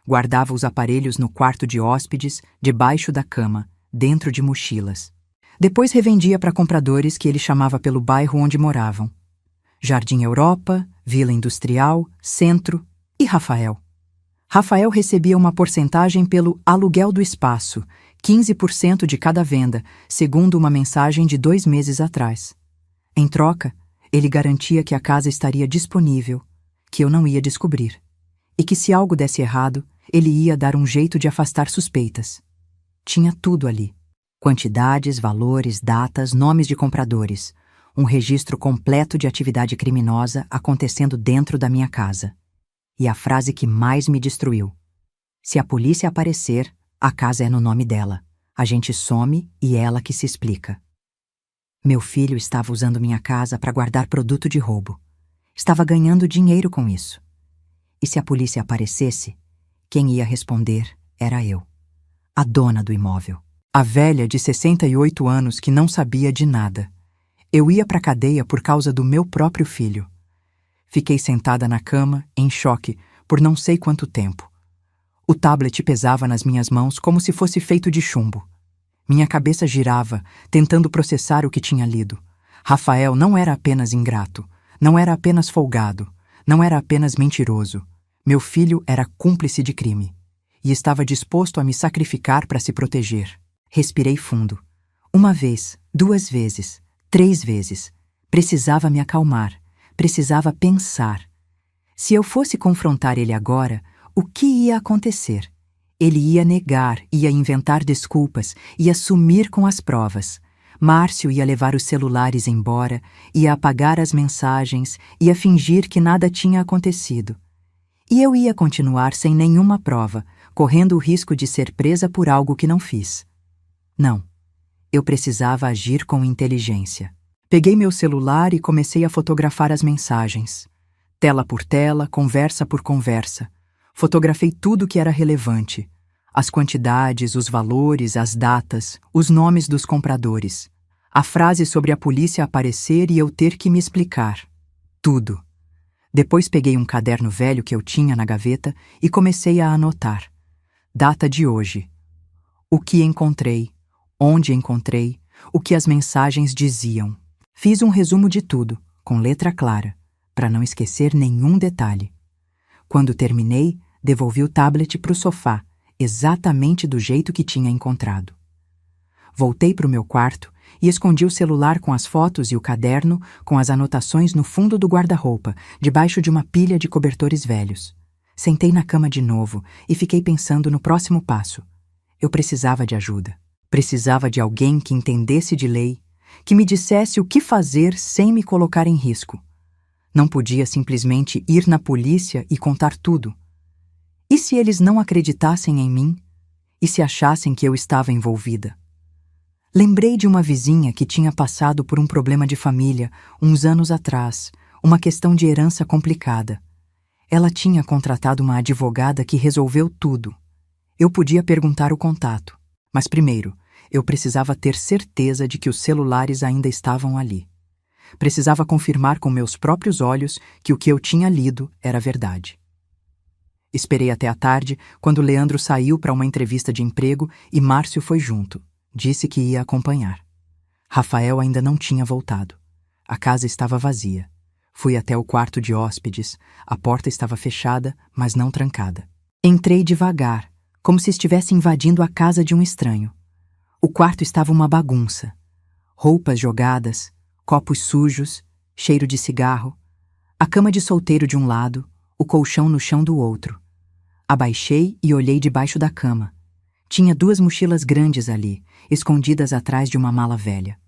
Guardava os aparelhos no quarto de hóspedes, debaixo da cama, dentro de mochilas. Depois revendia para compradores que ele chamava pelo bairro onde moravam. Jardim Europa, Vila Industrial, Centro e Rafael. Rafael recebia uma porcentagem pelo aluguel do espaço, 15% de cada venda, segundo uma mensagem de 2 meses atrás. Em troca, ele garantia que a casa estaria disponível, que eu não ia descobrir, e que se algo desse errado, ele ia dar um jeito de afastar suspeitas. Tinha tudo ali. Quantidades, valores, datas, nomes de compradores. Um registro completo de atividade criminosa acontecendo dentro da minha casa. E a frase que mais me destruiu: se a polícia aparecer, a casa é no nome dela. A gente some e ela que se explica. Meu filho estava usando minha casa para guardar produto de roubo. Estava ganhando dinheiro com isso. E se a polícia aparecesse, quem ia responder era eu, a dona do imóvel. A velha de 68 anos que não sabia de nada. Eu ia para a cadeia por causa do meu próprio filho. Fiquei sentada na cama, em choque, por não sei quanto tempo. O tablet pesava nas minhas mãos como se fosse feito de chumbo. Minha cabeça girava, tentando processar o que tinha lido. Rafael não era apenas ingrato, não era apenas folgado, não era apenas mentiroso. Meu filho era cúmplice de crime e estava disposto a me sacrificar para se proteger. Respirei fundo. 1 vez, 2 vezes, 3 vezes. Precisava me acalmar, precisava pensar. Se eu fosse confrontar ele agora, o que ia acontecer? Ele ia negar, ia inventar desculpas, ia sumir com as provas. Márcio ia levar os celulares embora, ia apagar as mensagens, ia fingir que nada tinha acontecido. E eu ia continuar sem nenhuma prova, correndo o risco de ser presa por algo que não fiz. Não, eu precisava agir com inteligência. Peguei meu celular e comecei a fotografar as mensagens. Tela por tela, conversa por conversa. Fotografei tudo que era relevante. As quantidades, os valores, as datas, os nomes dos compradores. A frase sobre a polícia aparecer e eu ter que me explicar. Tudo. Depois peguei um caderno velho que eu tinha na gaveta e comecei a anotar. Data de hoje. O que encontrei, onde encontrei, o que as mensagens diziam. Fiz um resumo de tudo, com letra clara, para não esquecer nenhum detalhe. Quando terminei, devolvi o tablet para o sofá, exatamente do jeito que tinha encontrado. Voltei para o meu quarto e escondi o celular com as fotos e o caderno com as anotações no fundo do guarda-roupa, debaixo de uma pilha de cobertores velhos. Sentei na cama de novo e fiquei pensando no próximo passo. Eu precisava de ajuda. Precisava de alguém que entendesse de lei, que me dissesse o que fazer sem me colocar em risco. Não podia simplesmente ir na polícia e contar tudo. E se eles não acreditassem em mim? E se achassem que eu estava envolvida? Lembrei de uma vizinha que tinha passado por um problema de família uns anos atrás, uma questão de herança complicada. Ela tinha contratado uma advogada que resolveu tudo. Eu podia perguntar o contato, mas primeiro, eu precisava ter certeza de que os celulares ainda estavam ali. Precisava confirmar com meus próprios olhos que o que eu tinha lido era verdade. Esperei até a tarde, quando Leandro saiu para uma entrevista de emprego e Márcio foi junto. Disse que ia acompanhar. Rafael ainda não tinha voltado. A casa estava vazia. Fui até o quarto de hóspedes. A porta estava fechada, mas não trancada. Entrei devagar, como se estivesse invadindo a casa de um estranho. O quarto estava uma bagunça. Roupas jogadas, copos sujos, cheiro de cigarro, a cama de solteiro de um lado, o colchão no chão do outro. Abaixei e olhei debaixo da cama. Tinha 2 mochilas grandes ali, escondidas atrás de uma mala velha.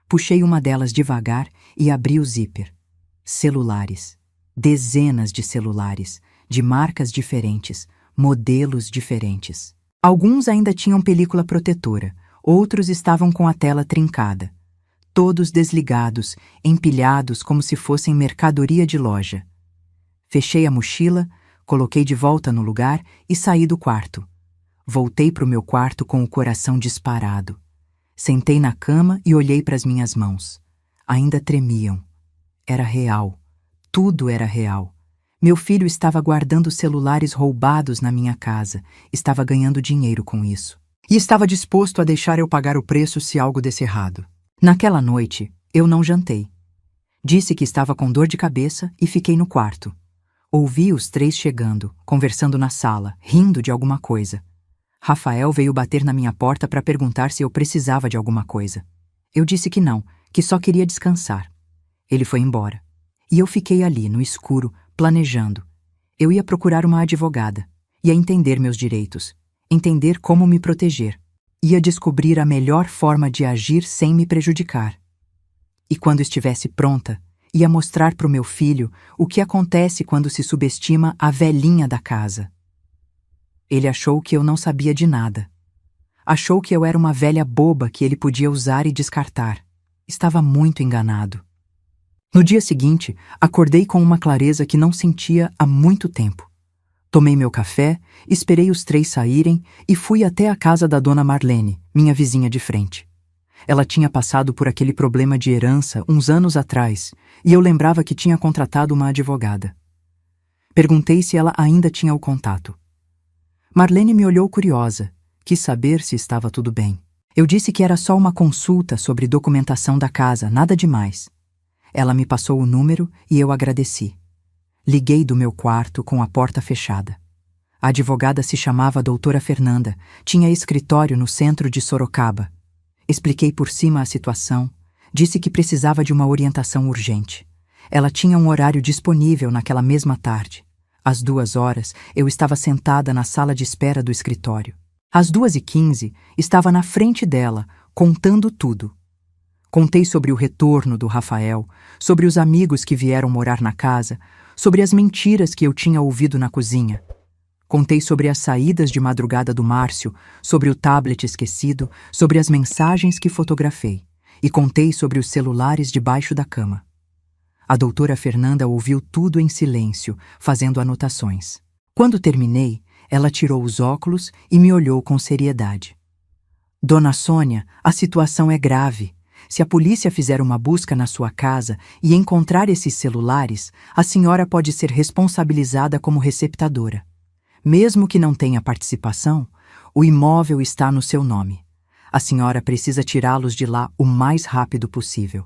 Puxei uma delas devagar e abri o zíper. Celulares. Dezenas de celulares, de marcas diferentes, modelos diferentes. Alguns ainda tinham película protetora, outros estavam com a tela trincada. Todos desligados, empilhados como se fossem mercadoria de loja. Fechei a mochila, coloquei de volta no lugar e saí do quarto. Voltei para o meu quarto com o coração disparado. Sentei na cama e olhei para as minhas mãos. Ainda tremiam. Era real. Tudo era real. Meu filho estava guardando celulares roubados na minha casa, estava ganhando dinheiro com isso. E estava disposto a deixar eu pagar o preço se algo desse errado. Naquela noite, eu não jantei. Disse que estava com dor de cabeça e fiquei no quarto. Ouvi os três chegando, conversando na sala, rindo de alguma coisa. Rafael veio bater na minha porta para perguntar se eu precisava de alguma coisa. Eu disse que não, que só queria descansar. Ele foi embora. E eu fiquei ali, no escuro, planejando. Eu ia procurar uma advogada. Ia entender meus direitos. Entender como me proteger. Ia descobrir a melhor forma de agir sem me prejudicar. E quando estivesse pronta, ia mostrar para o meu filho o que acontece quando se subestima a velhinha da casa. Ele achou que eu não sabia de nada. Achou que eu era uma velha boba que ele podia usar e descartar. Estava muito enganado. No dia seguinte, acordei com uma clareza que não sentia há muito tempo. Tomei meu café, esperei os três saírem e fui até a casa da dona Marlene, minha vizinha de frente. Ela tinha passado por aquele problema de herança uns anos atrás e eu lembrava que tinha contratado uma advogada. Perguntei se ela ainda tinha o contato. Marlene me olhou curiosa, quis saber se estava tudo bem. Eu disse que era só uma consulta sobre documentação da casa, nada demais. Ela me passou o número e eu agradeci. Liguei do meu quarto com a porta fechada. A advogada se chamava doutora Fernanda, tinha escritório no centro de Sorocaba. Expliquei por cima a situação, disse que precisava de uma orientação urgente. Ela tinha um horário disponível naquela mesma tarde. Às 2h, eu estava sentada na sala de espera do escritório. Às 2h15, estava na frente dela, contando tudo. Contei sobre o retorno do Rafael, sobre os amigos que vieram morar na casa, sobre as mentiras que eu tinha ouvido na cozinha. Contei sobre as saídas de madrugada do Márcio, sobre o tablet esquecido, sobre as mensagens que fotografei. E contei sobre os celulares debaixo da cama. A doutora Fernanda ouviu tudo em silêncio, fazendo anotações. Quando terminei, ela tirou os óculos e me olhou com seriedade. Dona Sônia, a situação é grave. Se a polícia fizer uma busca na sua casa e encontrar esses celulares, a senhora pode ser responsabilizada como receptadora. Mesmo que não tenha participação, o imóvel está no seu nome. A senhora precisa tirá-los de lá o mais rápido possível.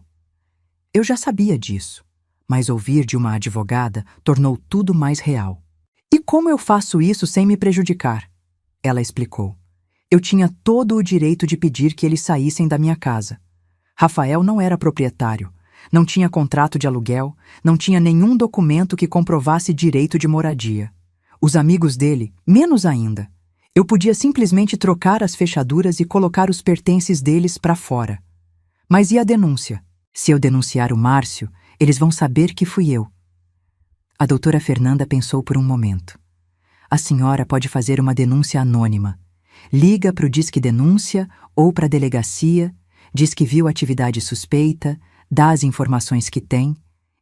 Eu já sabia disso, mas ouvir de uma advogada tornou tudo mais real. E como eu faço isso sem me prejudicar? Ela explicou. Eu tinha todo o direito de pedir que eles saíssem da minha casa. Rafael não era proprietário, não tinha contrato de aluguel, não tinha nenhum documento que comprovasse direito de moradia. Os amigos dele, menos ainda. Eu podia simplesmente trocar as fechaduras e colocar os pertences deles para fora. Mas e a denúncia? Se eu denunciar o Márcio, eles vão saber que fui eu. A doutora Fernanda pensou por um momento. A senhora pode fazer uma denúncia anônima. Liga para o Disque Denúncia ou para a delegacia, diz que viu atividade suspeita, dá as informações que tem,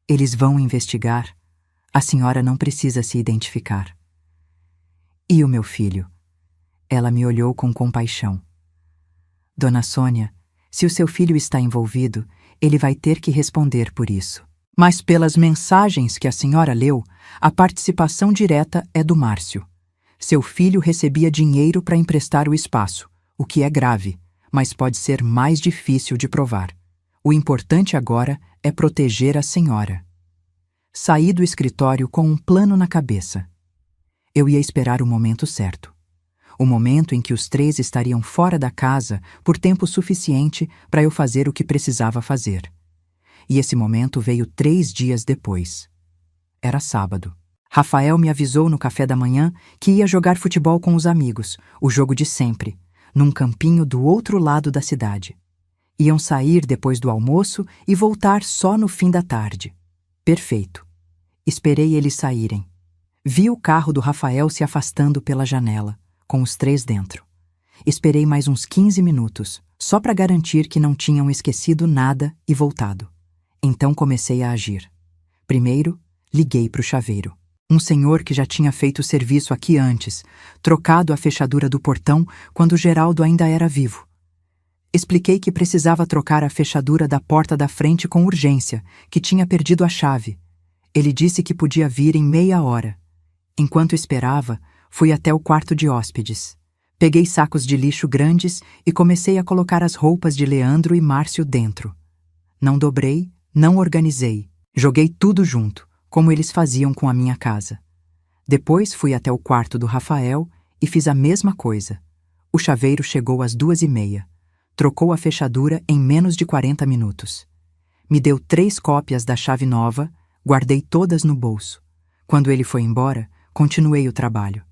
eles vão investigar. A senhora não precisa se identificar. E o meu filho? Ela me olhou com compaixão. Dona Sônia, se o seu filho está envolvido, ele vai ter que responder por isso. Mas pelas mensagens que a senhora leu, a participação direta é do Márcio. Seu filho recebia dinheiro para emprestar o espaço, o que é grave, mas pode ser mais difícil de provar. O importante agora é proteger a senhora. Saí do escritório com um plano na cabeça. Eu ia esperar o momento certo. O momento em que os três estariam fora da casa por tempo suficiente para eu fazer o que precisava fazer. E esse momento veio 3 dias depois. Era sábado. Rafael me avisou no café da manhã que ia jogar futebol com os amigos, o jogo de sempre, num campinho do outro lado da cidade. Iam sair depois do almoço e voltar só no fim da tarde. Perfeito. Esperei eles saírem. Vi o carro do Rafael se afastando pela janela, com os 3 dentro. Esperei mais uns 15 minutos, só para garantir que não tinham esquecido nada e voltado. Então comecei a agir. Primeiro, liguei para o chaveiro. Um senhor que já tinha feito serviço aqui antes, trocado a fechadura do portão quando Geraldo ainda era vivo. Expliquei que precisava trocar a fechadura da porta da frente com urgência, que tinha perdido a chave. Ele disse que podia vir em meia hora. Enquanto esperava, fui até o quarto de hóspedes. Peguei sacos de lixo grandes e comecei a colocar as roupas de Leandro e Márcio dentro. Não dobrei, não organizei. Joguei tudo junto, como eles faziam com a minha casa. Depois fui até o quarto do Rafael e fiz a mesma coisa. O chaveiro chegou às 2h30. Trocou a fechadura em menos de 40 minutos. Me deu 3 cópias da chave nova, guardei todas no bolso. Quando ele foi embora, continuei o trabalho.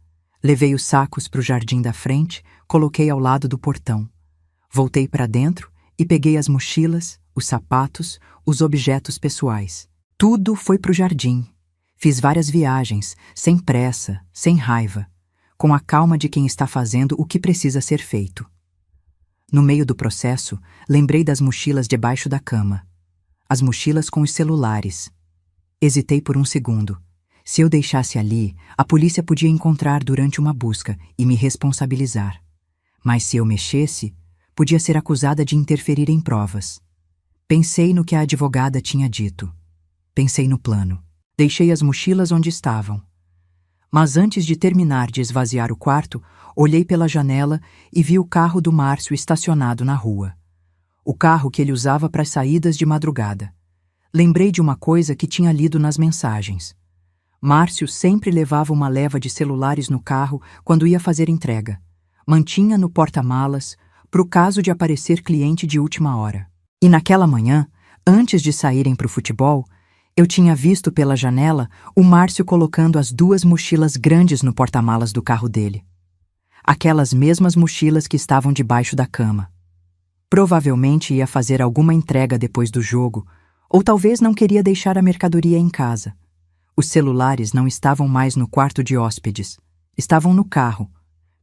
Levei os sacos para o jardim da frente, coloquei ao lado do portão. Voltei para dentro e peguei as mochilas, os sapatos, os objetos pessoais. Tudo foi para o jardim. Fiz várias viagens, sem pressa, sem raiva, com a calma de quem está fazendo o que precisa ser feito. No meio do processo, lembrei das mochilas debaixo da cama. As mochilas com os celulares. Hesitei por um segundo. Se eu deixasse ali, a polícia podia encontrar durante uma busca e me responsabilizar. Mas se eu mexesse, podia ser acusada de interferir em provas. Pensei no que a advogada tinha dito. Pensei no plano. Deixei as mochilas onde estavam. Mas antes de terminar de esvaziar o quarto, olhei pela janela e vi o carro do Márcio estacionado na rua. O carro que ele usava para as saídas de madrugada. Lembrei de uma coisa que tinha lido nas mensagens. Márcio sempre levava uma leva de celulares no carro quando ia fazer entrega. Mantinha no porta-malas, pro caso de aparecer cliente de última hora. E naquela manhã, antes de saírem para o futebol, eu tinha visto pela janela o Márcio colocando as 2 mochilas grandes no porta-malas do carro dele. Aquelas mesmas mochilas que estavam debaixo da cama. Provavelmente ia fazer alguma entrega depois do jogo, ou talvez não queria deixar a mercadoria em casa. Os celulares não estavam mais no quarto de hóspedes. Estavam no carro.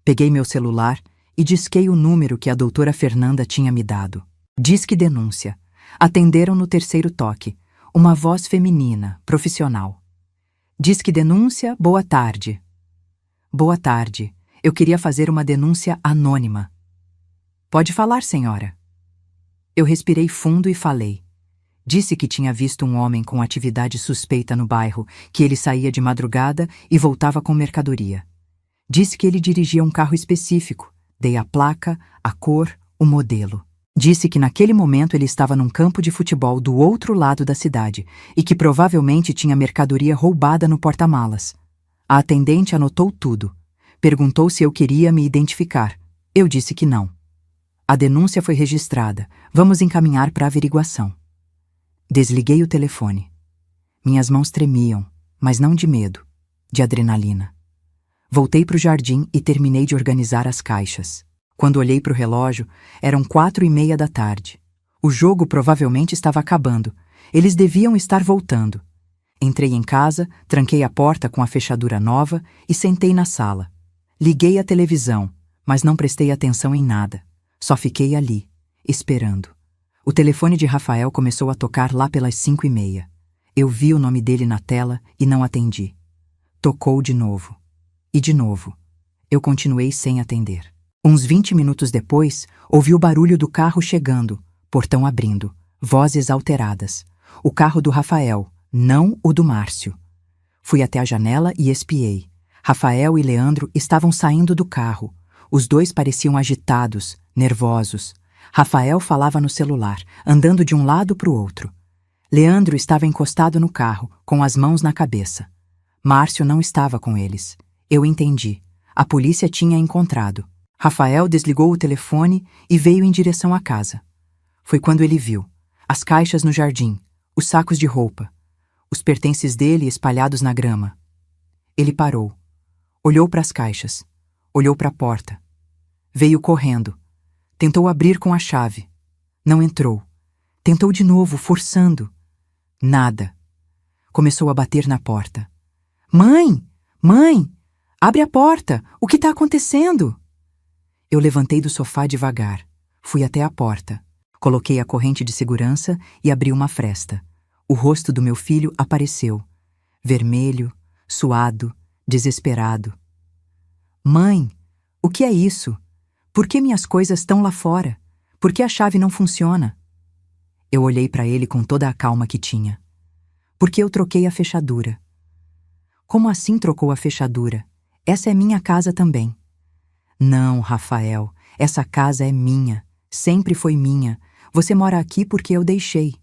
Peguei meu celular e disquei o número que a doutora Fernanda tinha me dado. Disque denúncia. Atenderam no 3º toque. Uma voz feminina, profissional. Disque denúncia, boa tarde. Boa tarde. Eu queria fazer uma denúncia anônima. Pode falar, senhora. Eu respirei fundo e falei. Disse que tinha visto um homem com atividade suspeita no bairro, que ele saía de madrugada e voltava com mercadoria. Disse que ele dirigia um carro específico. Dei a placa, a cor, o modelo. Disse que naquele momento ele estava num campo de futebol do outro lado da cidade e que provavelmente tinha mercadoria roubada no porta-malas. A atendente anotou tudo. Perguntou se eu queria me identificar. Eu disse que não. A denúncia foi registrada. Vamos encaminhar para averiguação. Desliguei o telefone. Minhas mãos tremiam, mas não de medo, de adrenalina. Voltei para o jardim e terminei de organizar as caixas. Quando olhei para o relógio, eram 4h30 da tarde. O jogo provavelmente estava acabando. Eles deviam estar voltando. Entrei em casa, tranquei a porta com a fechadura nova e sentei na sala. Liguei a televisão, mas não prestei atenção em nada. Só fiquei ali, esperando. O telefone de Rafael começou a tocar lá pelas 5h30. Eu vi o nome dele na tela e não atendi. Tocou de novo. E de novo. Eu continuei sem atender. Uns 20 minutos depois, ouvi o barulho do carro chegando, portão abrindo, vozes alteradas. O carro do Rafael, não o do Márcio. Fui até a janela e espiei. Rafael e Leandro estavam saindo do carro. Os dois pareciam agitados, nervosos. Rafael falava no celular, andando de um lado para o outro. Leandro estava encostado no carro, com as mãos na cabeça. Márcio não estava com eles. Eu entendi. A polícia tinha encontrado. Rafael desligou o telefone e veio em direção à casa. Foi quando ele viu as caixas no jardim, os sacos de roupa, os pertences dele espalhados na grama. Ele parou, olhou para as caixas, olhou para a porta. Veio correndo. Tentou abrir com a chave. Não entrou. Tentou de novo, forçando. Nada. Começou a bater na porta. Mãe! Mãe! Abre a porta! O que está acontecendo? Eu levantei do sofá devagar. Fui até a porta. Coloquei a corrente de segurança e abri uma fresta. O rosto do meu filho apareceu. Vermelho, suado, desesperado. Mãe, o que é isso? Por que minhas coisas estão lá fora? Por que a chave não funciona? Eu olhei para ele com toda a calma que tinha. Porque eu troquei a fechadura. Como assim trocou a fechadura? Essa é minha casa também. Não, Rafael, essa casa é minha. Sempre foi minha. Você mora aqui porque eu deixei.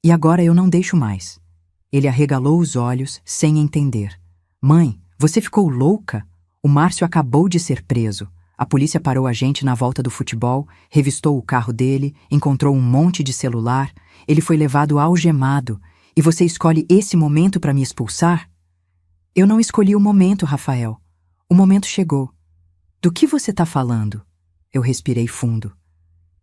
E agora eu não deixo mais. Ele arregalou os olhos, sem entender. Mãe, você ficou louca? O Márcio acabou de ser preso. A polícia parou a gente na volta do futebol, revistou o carro dele, encontrou um monte de celular. Ele foi levado algemado. E você escolhe esse momento para me expulsar? Eu não escolhi o momento, Rafael. O momento chegou. Do que você está falando? Eu respirei fundo.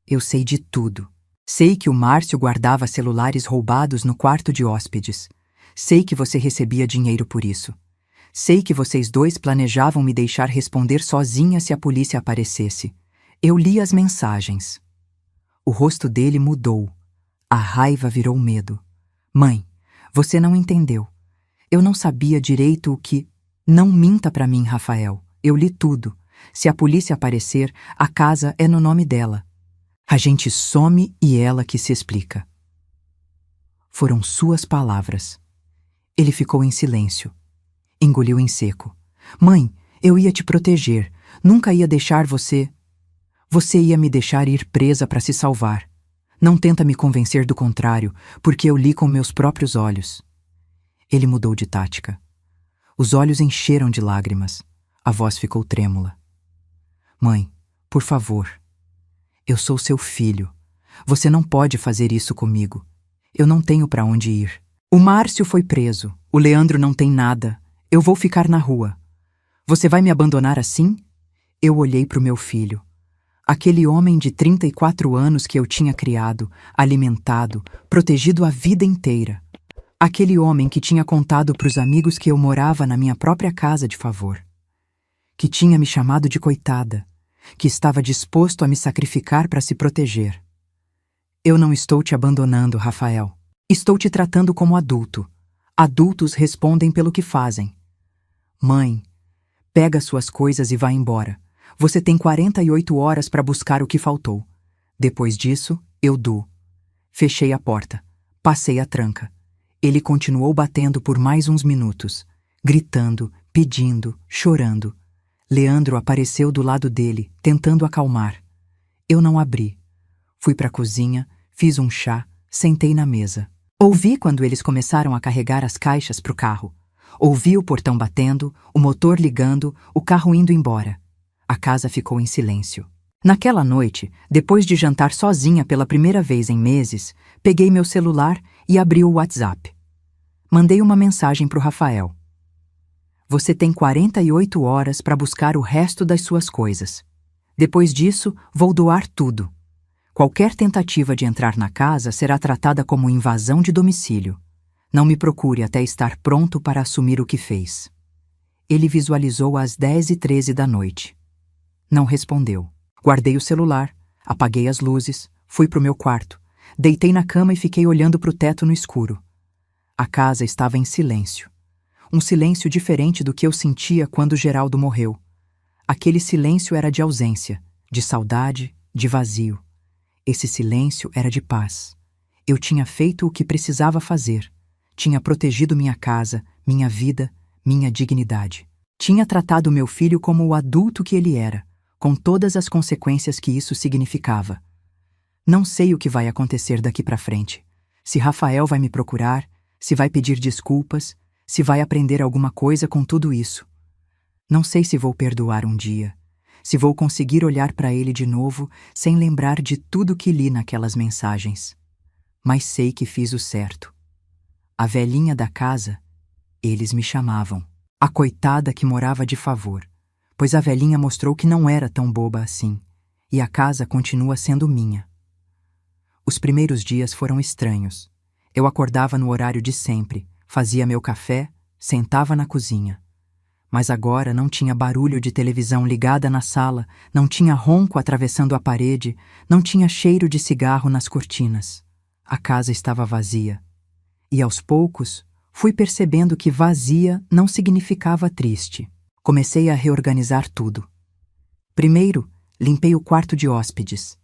Eu sei de tudo. Sei que o Márcio guardava celulares roubados no quarto de hóspedes. Sei que você recebia dinheiro por isso. Sei que vocês dois planejavam me deixar responder sozinha se a polícia aparecesse. Eu li as mensagens. O rosto dele mudou. A raiva virou medo. Mãe, você não entendeu. Eu não sabia direito o que... Não minta para mim, Rafael. Eu li tudo. Se a polícia aparecer, a casa é no nome dela. A gente some e ela que se explica. Foram suas palavras. Ele ficou em silêncio. Engoliu em seco. Mãe, eu ia te proteger. Nunca ia deixar você... Você ia me deixar ir presa para se salvar. Não tenta me convencer do contrário, porque eu li com meus próprios olhos. Ele mudou de tática. Os olhos encheram de lágrimas. A voz ficou trêmula. Mãe, por favor. Eu sou seu filho. Você não pode fazer isso comigo. Eu não tenho para onde ir. O Márcio foi preso. O Leandro não tem nada. Eu vou ficar na rua. Você vai me abandonar assim? Eu olhei para o meu filho. Aquele homem de 34 anos que eu tinha criado, alimentado, protegido a vida inteira. Aquele homem que tinha contado para os amigos que eu morava na minha própria casa de favor. Que tinha me chamado de coitada. Que estava disposto a me sacrificar para se proteger. Eu não estou te abandonando, Rafael. Estou te tratando como adulto. Adultos respondem pelo que fazem. Mãe, pega suas coisas e vá embora. Você tem 48 horas para buscar o que faltou. Depois disso, eu dou. Fechei a porta. Passei a tranca. Ele continuou batendo por mais uns minutos, gritando, pedindo, chorando. Leandro apareceu do lado dele, tentando acalmar. Eu não abri. Fui para a cozinha, fiz um chá, sentei na mesa. Ouvi quando eles começaram a carregar as caixas para o carro. Ouvi o portão batendo, o motor ligando, o carro indo embora. A casa ficou em silêncio. Naquela noite, depois de jantar sozinha pela primeira vez em meses, peguei meu celular e abri o WhatsApp. Mandei uma mensagem para o Rafael. Você tem 48 horas para buscar o resto das suas coisas. Depois disso, vou doar tudo. Qualquer tentativa de entrar na casa será tratada como invasão de domicílio. Não me procure até estar pronto para assumir o que fez. Ele visualizou às 10h13 da noite. Não respondeu. Guardei o celular, apaguei as luzes, fui para o meu quarto, deitei na cama e fiquei olhando para o teto no escuro. A casa estava em silêncio. Um silêncio diferente do que eu sentia quando Geraldo morreu. Aquele silêncio era de ausência, de saudade, de vazio. Esse silêncio era de paz. Eu tinha feito o que precisava fazer. Tinha protegido minha casa, minha vida, minha dignidade. Tinha tratado meu filho como o adulto que ele era, com todas as consequências que isso significava. Não sei o que vai acontecer daqui para frente. Se Rafael vai me procurar, se vai pedir desculpas, se vai aprender alguma coisa com tudo isso. Não sei se vou perdoar um dia, se vou conseguir olhar para ele de novo sem lembrar de tudo que li naquelas mensagens. Mas sei que fiz o certo. A velhinha da casa, eles me chamavam. A coitada que morava de favor, pois a velhinha mostrou que não era tão boba assim, e a casa continua sendo minha. Os primeiros dias foram estranhos. Eu acordava no horário de sempre, fazia meu café, sentava na cozinha. Mas agora não tinha barulho de televisão ligada na sala, não tinha ronco atravessando a parede, não tinha cheiro de cigarro nas cortinas. A casa estava vazia. E aos poucos, fui percebendo que vazia não significava triste. Comecei a reorganizar tudo. Primeiro, limpei o quarto de hóspedes.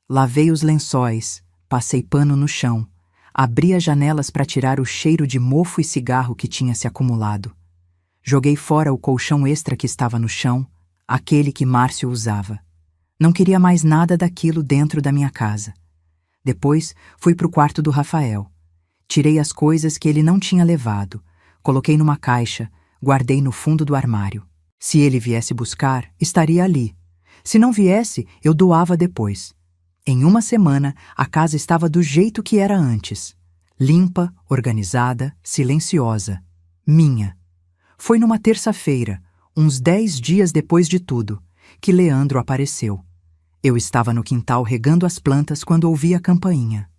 Lavei os lençóis, passei pano no chão, abri as janelas para tirar o cheiro de mofo e cigarro que tinha se acumulado. Joguei fora o colchão extra que estava no chão, aquele que Márcio usava. Não queria mais nada daquilo dentro da minha casa. Depois fui para o quarto do Rafael. Tirei as coisas que ele não tinha levado, coloquei numa caixa, guardei no fundo do armário. Se ele viesse buscar, estaria ali. Se não viesse, eu doava depois. Em uma semana, a casa estava do jeito que era antes. Limpa, organizada, silenciosa. Minha. Foi numa terça-feira, uns 10 dias depois de tudo, que Leandro apareceu. Eu estava no quintal regando as plantas quando ouvi a campainha.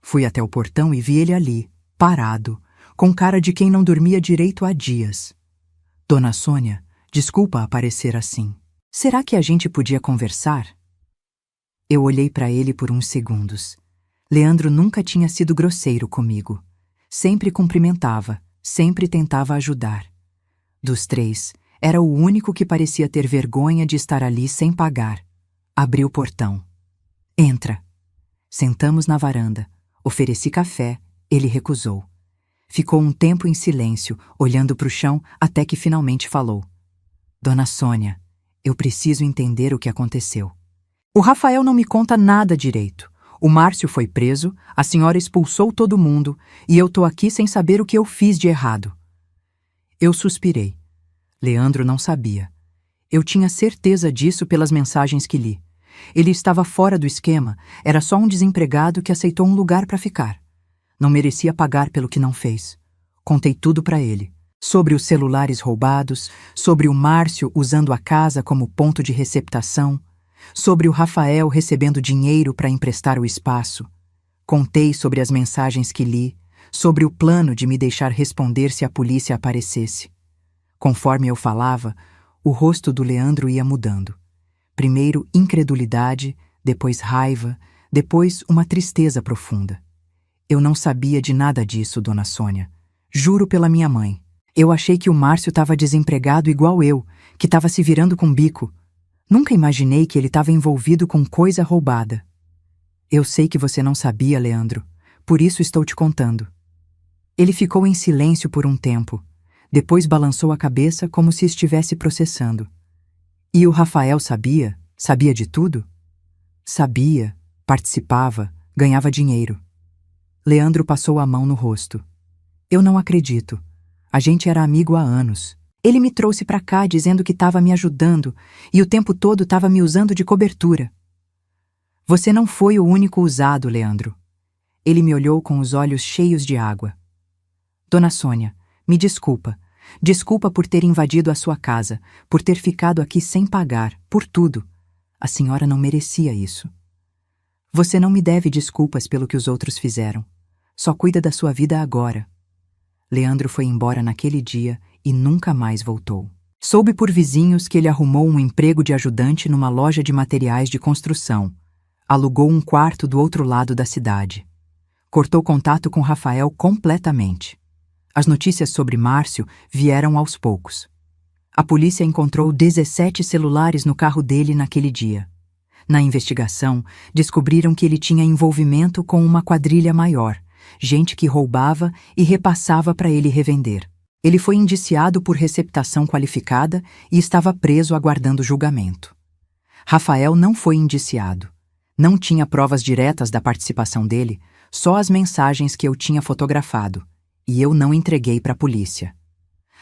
Fui até o portão e vi ele ali, parado, com cara de quem não dormia direito há dias. Dona Sônia, desculpa aparecer assim. Será que a gente podia conversar? Eu olhei para ele por uns segundos. Leandro nunca tinha sido grosseiro comigo. Sempre cumprimentava, sempre tentava ajudar. Dos 3, era o único que parecia ter vergonha de estar ali sem pagar. Abri o portão. Entra. Sentamos na varanda. Ofereci café, ele recusou. Ficou um tempo em silêncio, olhando para o chão, até que finalmente falou. Dona Sônia, eu preciso entender o que aconteceu. O Rafael não me conta nada direito. O Márcio foi preso, a senhora expulsou todo mundo, e eu tô aqui sem saber o que eu fiz de errado. Eu suspirei. Leandro não sabia. Eu tinha certeza disso pelas mensagens que li. Ele estava fora do esquema, era só um desempregado que aceitou um lugar para ficar. Não merecia pagar pelo que não fez. Contei tudo para ele. Sobre os celulares roubados, sobre o Márcio usando a casa como ponto de receptação, sobre o Rafael recebendo dinheiro para emprestar o espaço. Contei sobre as mensagens que li, sobre o plano de me deixar responder se a polícia aparecesse. Conforme eu falava, o rosto do Leandro ia mudando. Primeiro incredulidade, depois raiva, depois uma tristeza profunda. Eu não sabia de nada disso, Dona Sônia. Juro pela minha mãe. Eu achei que o Márcio estava desempregado igual eu, que estava se virando com bico. Nunca imaginei que ele estava envolvido com coisa roubada. Eu sei que você não sabia, Leandro. Por isso estou te contando. Ele ficou em silêncio por um tempo. Depois balançou a cabeça como se estivesse processando. E o Rafael sabia? Sabia de tudo? Sabia, participava, ganhava dinheiro. Leandro passou a mão no rosto. Eu não acredito. A gente era amigo há anos. Ele me trouxe para cá dizendo que estava me ajudando e o tempo todo estava me usando de cobertura. Você não foi o único usado, Leandro. Ele me olhou com os olhos cheios de água. Dona Sônia, me desculpa. Desculpa por ter invadido a sua casa, por ter ficado aqui sem pagar, por tudo. A senhora não merecia isso. Você não me deve desculpas pelo que os outros fizeram. Só cuida da sua vida agora. Leandro foi embora naquele dia e nunca mais voltou. Soube por vizinhos que ele arrumou um emprego de ajudante numa loja de materiais de construção. Alugou um quarto do outro lado da cidade. Cortou contato com Rafael completamente. As notícias sobre Márcio vieram aos poucos. A polícia encontrou 17 celulares no carro dele naquele dia. Na investigação, descobriram que ele tinha envolvimento com uma quadrilha maior, gente que roubava e repassava para ele revender. Ele foi indiciado por receptação qualificada e estava preso aguardando julgamento. Rafael não foi indiciado. Não tinha provas diretas da participação dele, só as mensagens que eu tinha fotografado. E eu não entreguei para a polícia.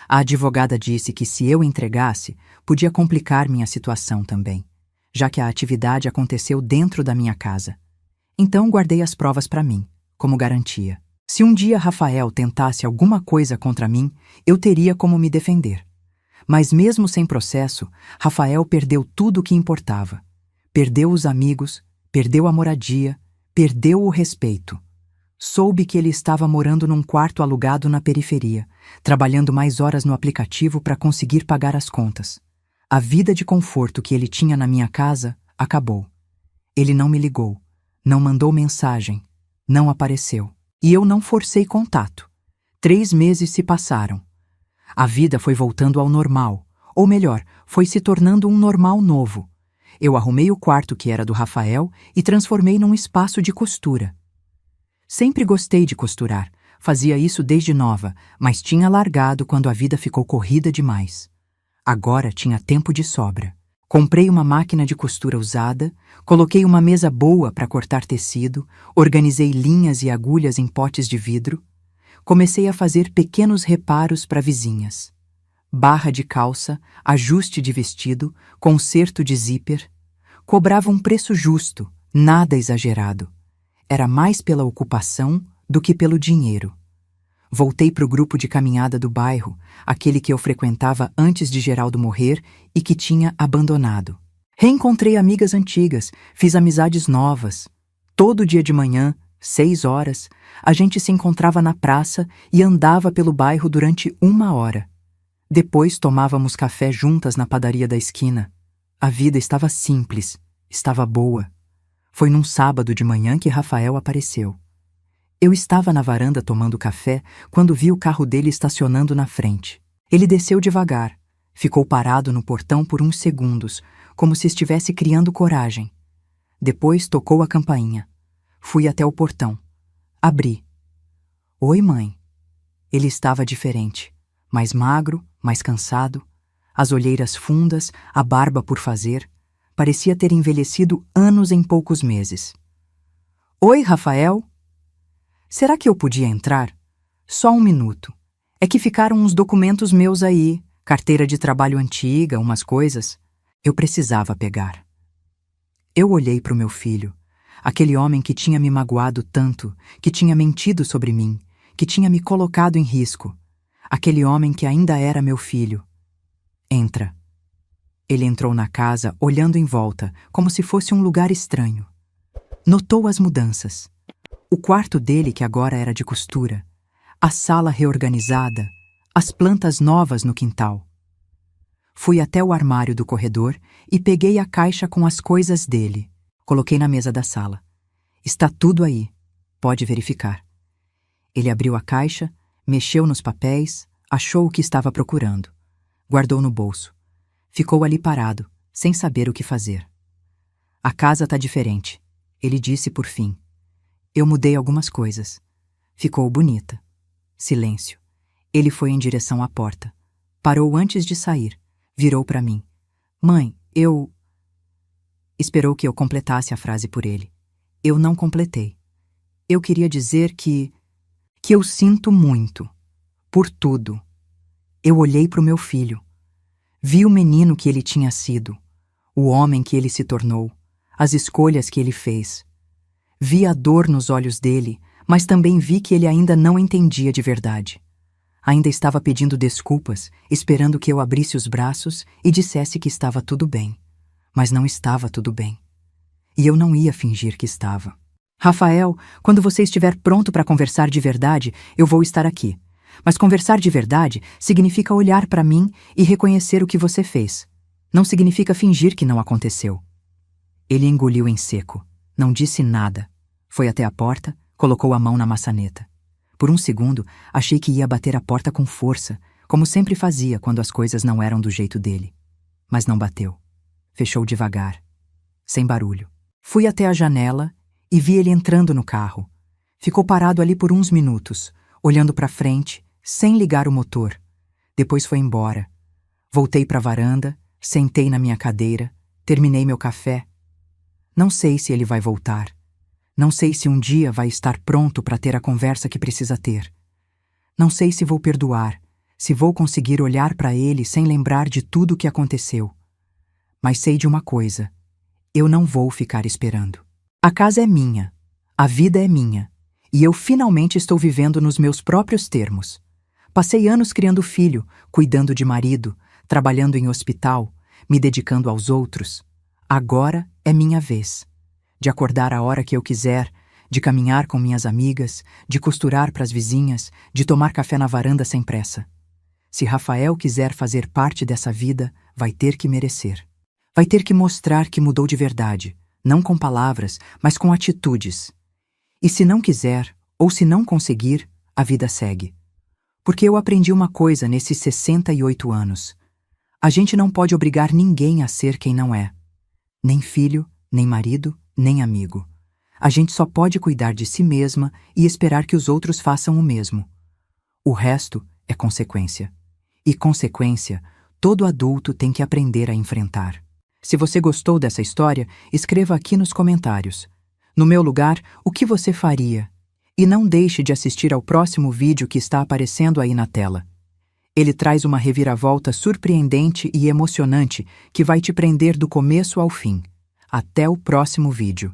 A advogada disse que se eu entregasse, podia complicar minha situação também, já que a atividade aconteceu dentro da minha casa. Então guardei as provas para mim, como garantia. Se um dia Rafael tentasse alguma coisa contra mim, eu teria como me defender. Mas mesmo sem processo, Rafael perdeu tudo o que importava. Perdeu os amigos, perdeu a moradia, perdeu o respeito. Soube que ele estava morando num quarto alugado na periferia, trabalhando mais horas no aplicativo para conseguir pagar as contas. A vida de conforto que ele tinha na minha casa acabou. Ele não me ligou, não mandou mensagem, não apareceu. E eu não forcei contato. 3 meses se passaram. A vida foi voltando ao normal, ou melhor, foi se tornando um normal novo. Eu arrumei o quarto que era do Rafael e transformei num espaço de costura. Sempre gostei de costurar, fazia isso desde nova, mas tinha largado quando a vida ficou corrida demais. Agora tinha tempo de sobra. Comprei uma máquina de costura usada, coloquei uma mesa boa para cortar tecido, organizei linhas e agulhas em potes de vidro. Comecei a fazer pequenos reparos para vizinhas. Barra de calça, ajuste de vestido, conserto de zíper. Cobrava um preço justo, nada exagerado. Era mais pela ocupação do que pelo dinheiro. Voltei para o grupo de caminhada do bairro, aquele que eu frequentava antes de Geraldo morrer e que tinha abandonado. Reencontrei amigas antigas, fiz amizades novas. Todo dia de manhã, 6 horas, a gente se encontrava na praça e andava pelo bairro durante 1 hora. Depois tomávamos café juntas na padaria da esquina. A vida estava simples, estava boa. Foi num sábado de manhã que Rafael apareceu. Eu estava na varanda tomando café quando vi o carro dele estacionando na frente. Ele desceu devagar, ficou parado no portão por uns segundos, como se estivesse criando coragem. Depois tocou a campainha. Fui até o portão. Abri. Oi, mãe. Ele estava diferente, mais magro, mais cansado, as olheiras fundas, a barba por fazer. Parecia ter envelhecido anos em poucos meses. Oi, Rafael. Será que eu podia entrar? Só 1 minuto. É que ficaram uns documentos meus aí, carteira de trabalho antiga, umas coisas. Eu precisava pegar. Eu olhei para o meu filho, aquele homem que tinha me magoado tanto, que tinha mentido sobre mim, que tinha me colocado em risco. Aquele homem que ainda era meu filho. Entra. Ele entrou na casa, olhando em volta, como se fosse um lugar estranho. Notou as mudanças. O quarto dele, que agora era de costura, a sala reorganizada, as plantas novas no quintal. Fui até o armário do corredor e peguei a caixa com as coisas dele. Coloquei na mesa da sala. Está tudo aí. Pode verificar. Ele abriu a caixa, mexeu nos papéis, achou o que estava procurando. Guardou no bolso. Ficou ali parado, sem saber o que fazer. A casa tá diferente, ele disse por fim. Eu mudei algumas coisas. Ficou bonita. Silêncio. Ele foi em direção à porta. Parou antes de sair. Virou para mim. Mãe, eu... Esperou que eu completasse a frase por ele. Eu não completei. Eu queria dizer que eu sinto muito. Por tudo. Eu olhei para o meu filho. Vi o menino que ele tinha sido. O homem que ele se tornou. As escolhas que ele fez. Vi a dor nos olhos dele, mas também vi que ele ainda não entendia de verdade. Ainda estava pedindo desculpas, esperando que eu abrisse os braços e dissesse que estava tudo bem. Mas não estava tudo bem. E eu não ia fingir que estava. Rafael, quando você estiver pronto para conversar de verdade, eu vou estar aqui. Mas conversar de verdade significa olhar para mim e reconhecer o que você fez. Não significa fingir que não aconteceu. Ele engoliu em seco. Não disse nada. Foi até a porta, colocou a mão na maçaneta. Por um segundo, achei que ia bater a porta com força, como sempre fazia quando as coisas não eram do jeito dele. Mas não bateu. Fechou devagar, sem barulho. Fui até a janela e vi ele entrando no carro. Ficou parado ali por uns minutos, olhando para frente, sem ligar o motor. Depois foi embora. Voltei para a varanda, sentei na minha cadeira, terminei meu café. Não sei se ele vai voltar. Não sei se um dia vai estar pronto para ter a conversa que precisa ter. Não sei se vou perdoar, se vou conseguir olhar para ele sem lembrar de tudo o que aconteceu. Mas sei de uma coisa: eu não vou ficar esperando. A casa é minha, a vida é minha, e eu finalmente estou vivendo nos meus próprios termos. Passei anos criando filho, cuidando de marido, trabalhando em hospital, me dedicando aos outros. Agora é minha vez. De acordar a hora que eu quiser, de caminhar com minhas amigas, de costurar para as vizinhas, de tomar café na varanda sem pressa. Se Rafael quiser fazer parte dessa vida, vai ter que merecer. Vai ter que mostrar que mudou de verdade, não com palavras, mas com atitudes. E se não quiser, ou se não conseguir, a vida segue. Porque eu aprendi uma coisa nesses 68 anos. A gente não pode obrigar ninguém a ser quem não é. Nem filho, nem marido, nem amigo. A gente só pode cuidar de si mesma e esperar que os outros façam o mesmo. O resto é consequência. E consequência, todo adulto tem que aprender a enfrentar. Se você gostou dessa história, escreva aqui nos comentários. No meu lugar, o que você faria? E não deixe de assistir ao próximo vídeo que está aparecendo aí na tela. Ele traz uma reviravolta surpreendente e emocionante que vai te prender do começo ao fim. Até o próximo vídeo.